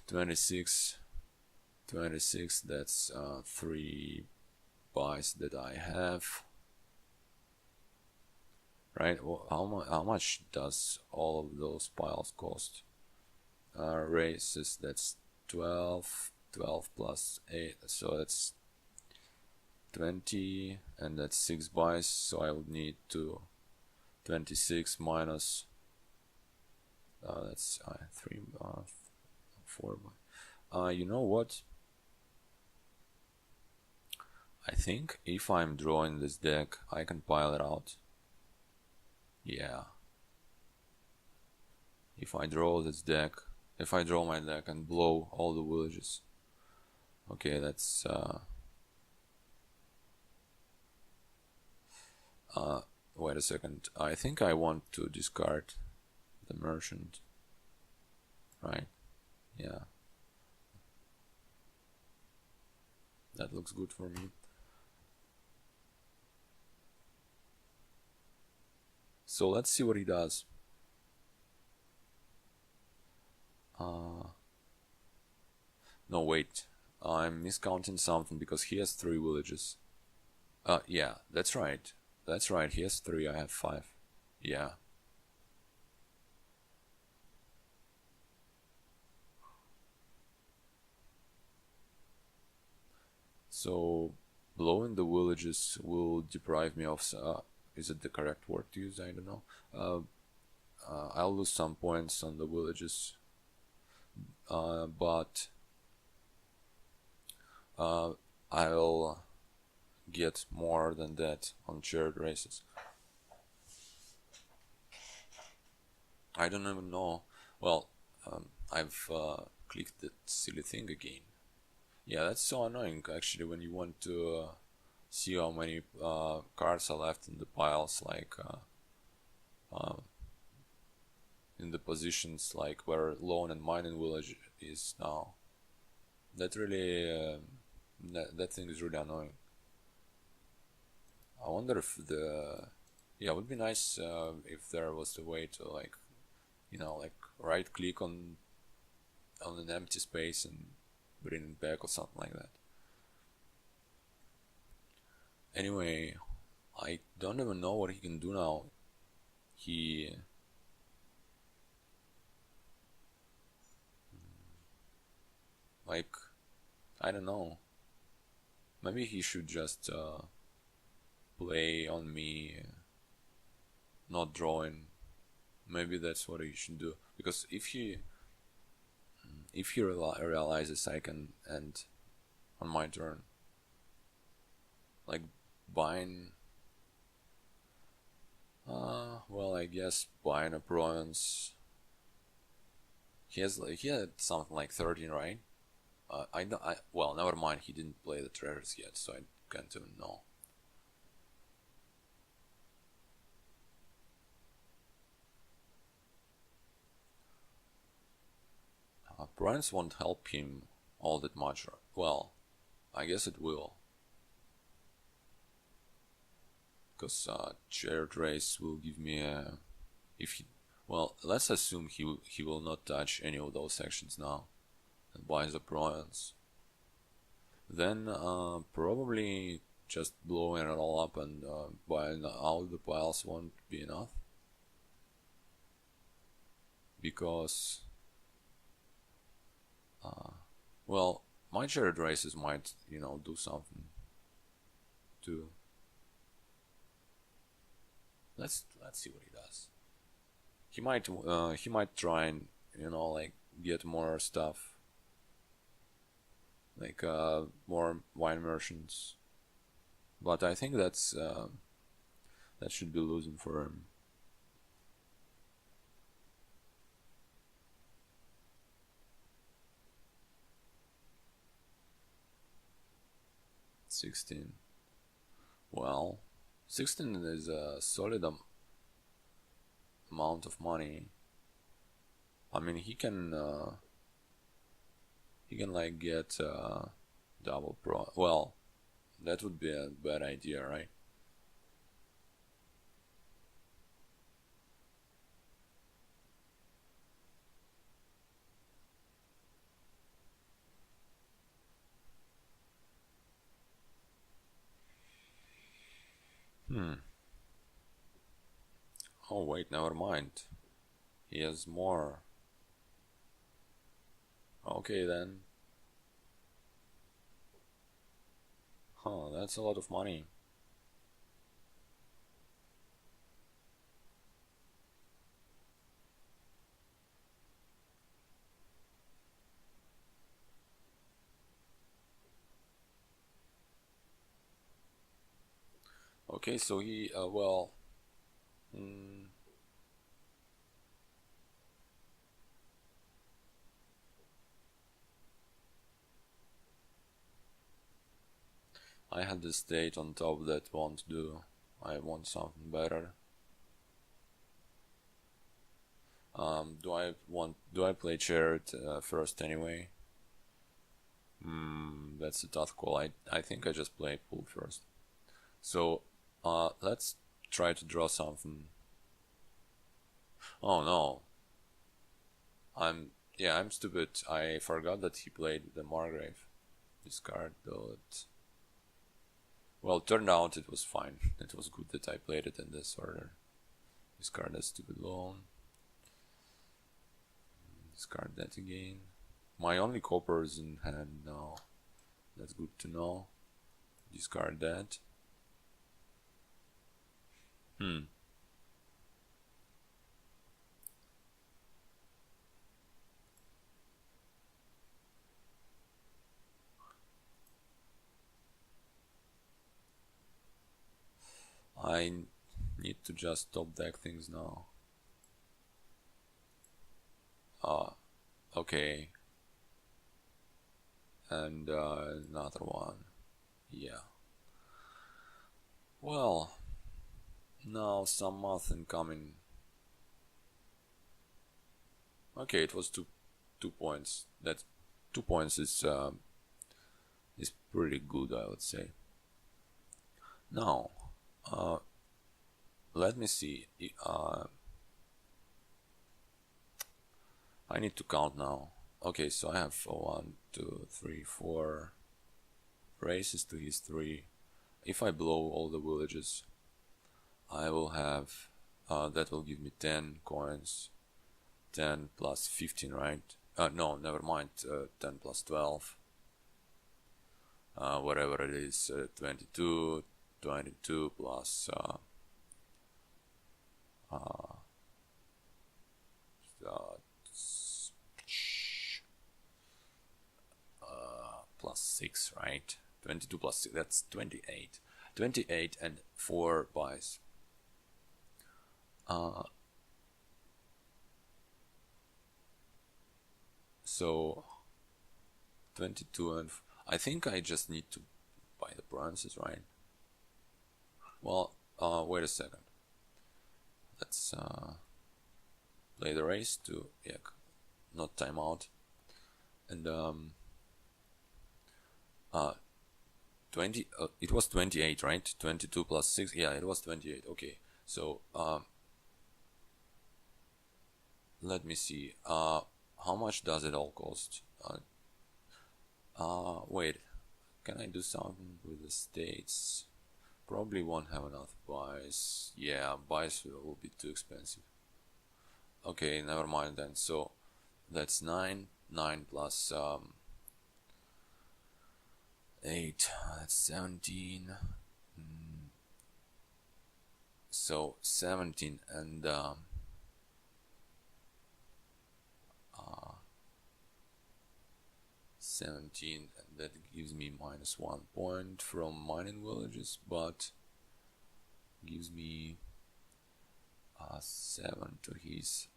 S1: 26, 26. That's 3 buys that I have. Right? Well, how much does all of those piles cost? Races, that's 12, 12 plus 8, so that's 20, and that's 6 buys, so I would need to 26 minus that's 3, 4 buy. You know what? I think if I'm drawing this deck, I can pile it out. Yeah. If I draw this deck, if I draw my deck and blow all the villages. Okay, that's wait a second. I think I want to discard the merchant. Right? Yeah. That looks good for me. So let's see what he does. No, wait. I'm miscounting something because he has 3 villages. Yeah, that's right. That's right, he has 3, I have 5. Yeah. So, blowing the villages will deprive me of... is it the correct word to use? I don't know. I'll lose some points on the villages. But I'll get more than that on shared races. I don't even know. Well, I've clicked that silly thing again. Yeah, that's so annoying actually when you want to see how many cards are left in the piles, like in the positions like where loan and mining village is now. That really that thing is really annoying. I wonder if yeah, it would be nice if there was a way to, like, you know, like right click on an empty space and bring it back or something like that. Anyway, I don't even know what he can do now. He like, I don't know. Maybe he should just play on me not drawing. Maybe that's what he should do, because if he realizes I can end on my turn, like buying well, I guess buying a bronze, he had something like 13, right? Well, never mind, he didn't play the treasures yet, so I can't even know. Bronze won't help him all that much. Well, I guess it will, because shared race will give me a... if he... well, let's assume he will not touch any of those sections now and buys the bronze. Then probably just blowing it all up and buying out the piles won't be enough, because well, my shared races might, you know, do something too. Let's see what he does. He might try and, you know, like get more stuff, like more wine merchants, but I think that's that should be losing for him. 16. Well, 16 is a solid amount of money, I mean, he can like get double pro. Well, that would be a bad idea, right? Oh wait, never mind. He has more. Okay then. Huh, that's a lot of money. Okay, so he, well, mm, I had this state on top that won't do. I want something better. Do I play chaired first anyway? That's a tough call. I think I just play pool first. So, let's try to draw something. Oh no. I'm stupid. I forgot that he played the Margrave. Discard though. Well, turned out it was fine. It was good that I played it in this order. Discard that stupid loan. Discard that again. My only copper is in hand now. That's good to know. Discard that. I need to just top deck things now. Okay. And another one. Yeah. Well, now some math incoming. Okay, it was 2 points. That 2 points is pretty good, I would say. Now, let me see. I need to count now. Okay, so I have 1, 2, 3, 4 races to his 3. If I blow all the villages, I will have that will give me 10 coins. 10 plus 15, right? No, never mind. 10 plus 12. Whatever it is, 22. 22 plus plus 6, right? 22 plus 6, that's 28. 28 and 4 buys. So 22 and I think I just need to buy the bronzes, right? Well, wait a second. Let's play the race to not timeout, and 20. It was 28, right? 22 plus 6. Yeah, it was 28. Okay, so let me see. How much does it all cost? Wait. Can I do something with the states? Probably won't have enough buys. Yeah, buys will be too expensive. Okay, never mind then. So that's 9 plus 8. That's 17. So 17 and 17, and that gives me -1 point from mining villages, but gives me 7 to his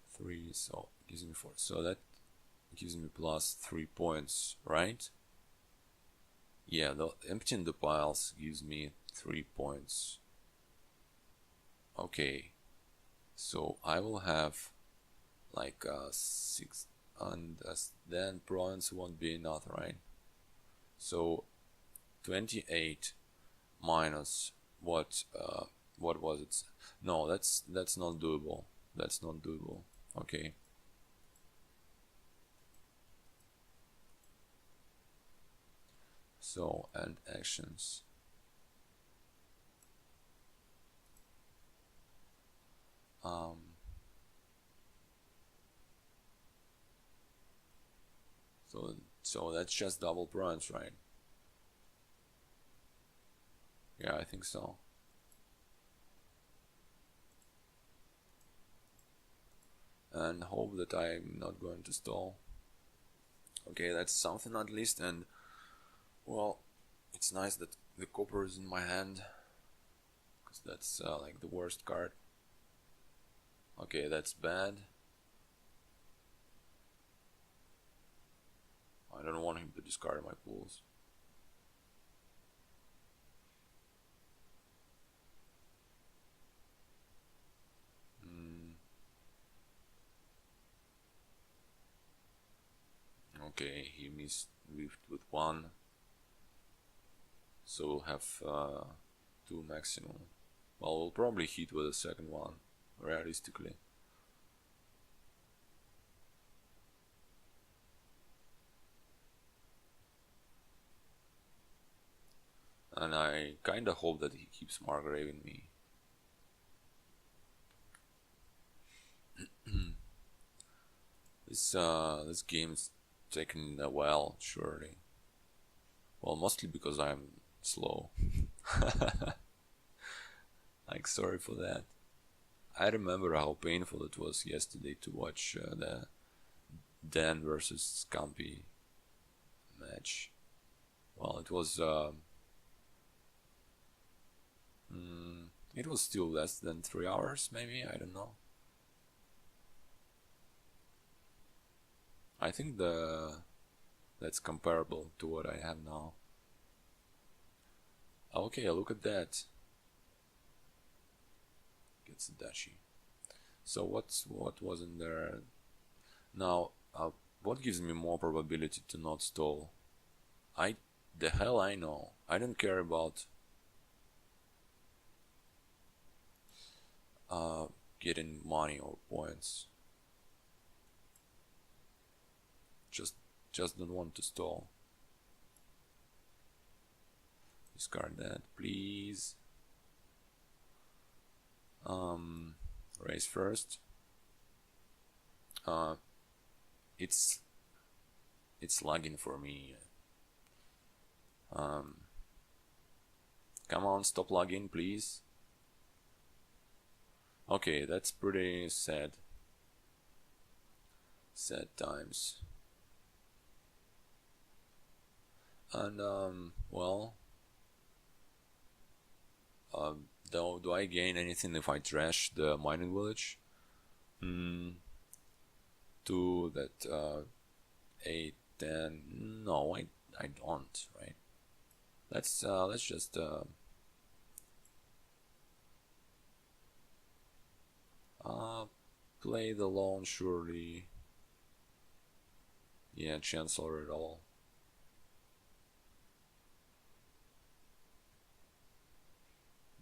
S1: 3, so it gives me 4. So that gives me +3 points, right? Yeah, the emptying the piles gives me 3 points. Okay. So I will have like 6, and then bronze won't be enough, right? So 28 minus what was it? No, that's not doable. That's not doable. Okay. So, and actions. So that's just double bronze, right? Yeah, I think so. And hope that I'm not going to stall. Okay, that's something at least. And well, it's nice that the copper is in my hand, because that's like the worst card. Okay, that's bad. I don't want him to discard my pools. Okay, he missed with 1. So we'll have 2 maximum. Well, we'll probably hit with a second one, realistically. And I kinda hope that he keeps margraving me. This game's taking a while, surely. Well, mostly because I'm slow. Like, sorry for that. I remember how painful it was yesterday to watch the Dan versus Scampi match. Well, it was still less than 3 hours, maybe, I don't know. I think that's comparable to what I have now. Okay, look at that. Gets a dashi. So what was in there? Now, what gives me more probability to not stall? The hell I know. I don't care about getting money or points. Just don't want to stall. Discard that, please. Raise first. It's lagging for me. Come on, stop lagging, please. Okay, that's pretty sad. Sad times. And well, do I gain anything if I trash the mining village? To that 8, 10. No, I don't. Right? Let's just play the loan, surely. Yeah, Chancellor at all.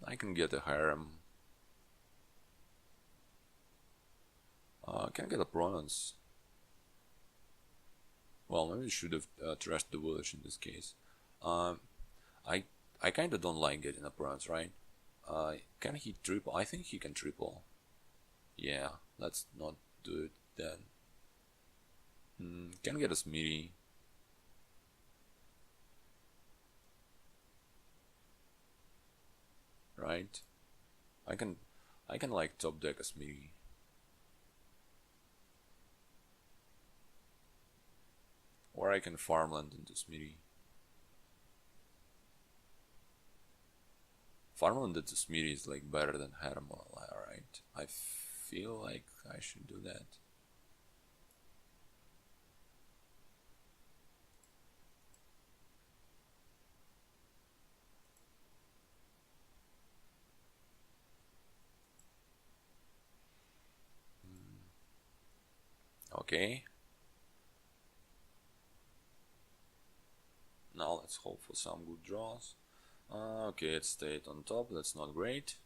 S1: I can get a harem. Can I get a bronze? Well, maybe we should have trashed the village in this case. I kinda don't like getting a bronze, right? Can he triple? I think he can triple. Yeah, let's not do it then. Can get a Smitty. Right? I can like top deck a Smitty. Or I can farmland into Smitty. Farmland into Smitty is like better than Harem, right? I feel like I should do that. Okay. Now let's hope for some good draws. Okay, it stayed on top, that's not great.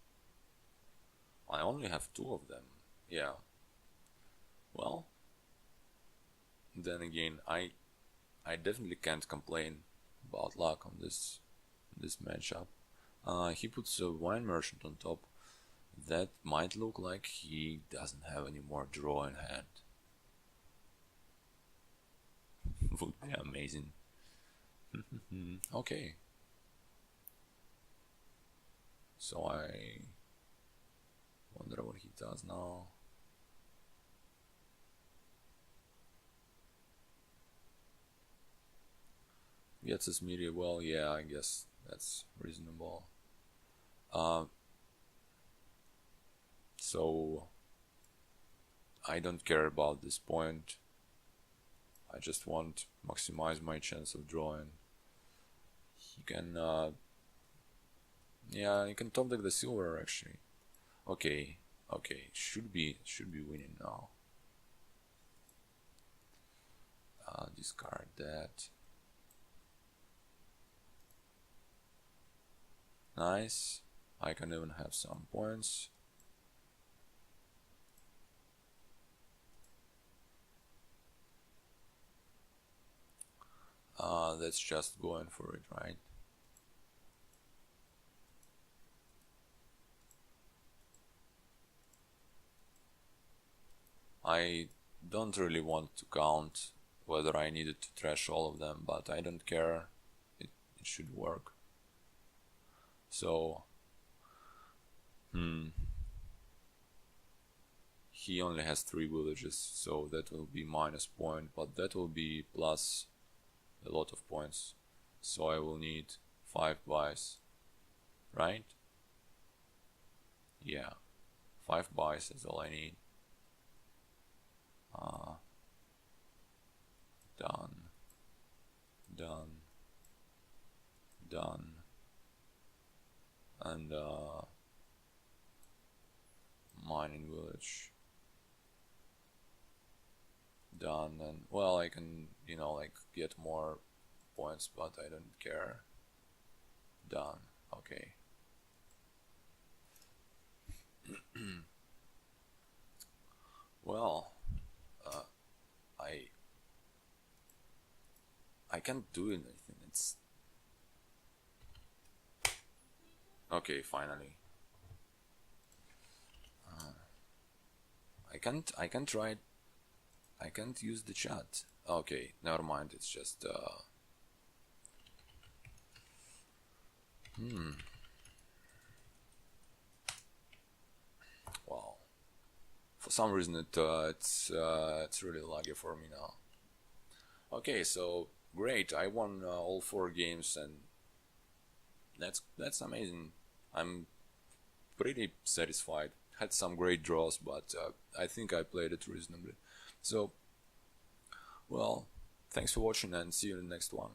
S1: I only have 2 of them. Yeah. Well, then again, I definitely can't complain about luck on this matchup. He puts a wine merchant on top. That might look like he doesn't have any more draw in hand. Would be amazing. Okay. So I wonder what he does now. Gets his media well, yeah, I guess that's reasonable. So I don't care about this point. I just want to maximize my chance of drawing. He can, yeah, he can top deck the silver actually. Okay, should be winning now. Discard that. Nice. I can even have some points. That's just going for it, right? I don't really want to count whether I needed to trash all of them, but I don't care. It should work. So, he only has 3 villages, so that will be minus point, but that will be plus a lot of points. So I will need 5 buys, right? Yeah, 5 buys is all I need. Done. And mining village done. And well, I can, like get more points, but I don't care. Done. Okay. Well, I can't do anything. It's okay. Finally, I can't write. I can't use the chat. Okay, never mind. It's just Well, for some reason it's really laggy for me now. Okay, so great. I won all 4 games, and that's amazing. I'm pretty satisfied. Had some great draws, but I think I played it reasonably. So, well, thanks for watching, and see you in the next one.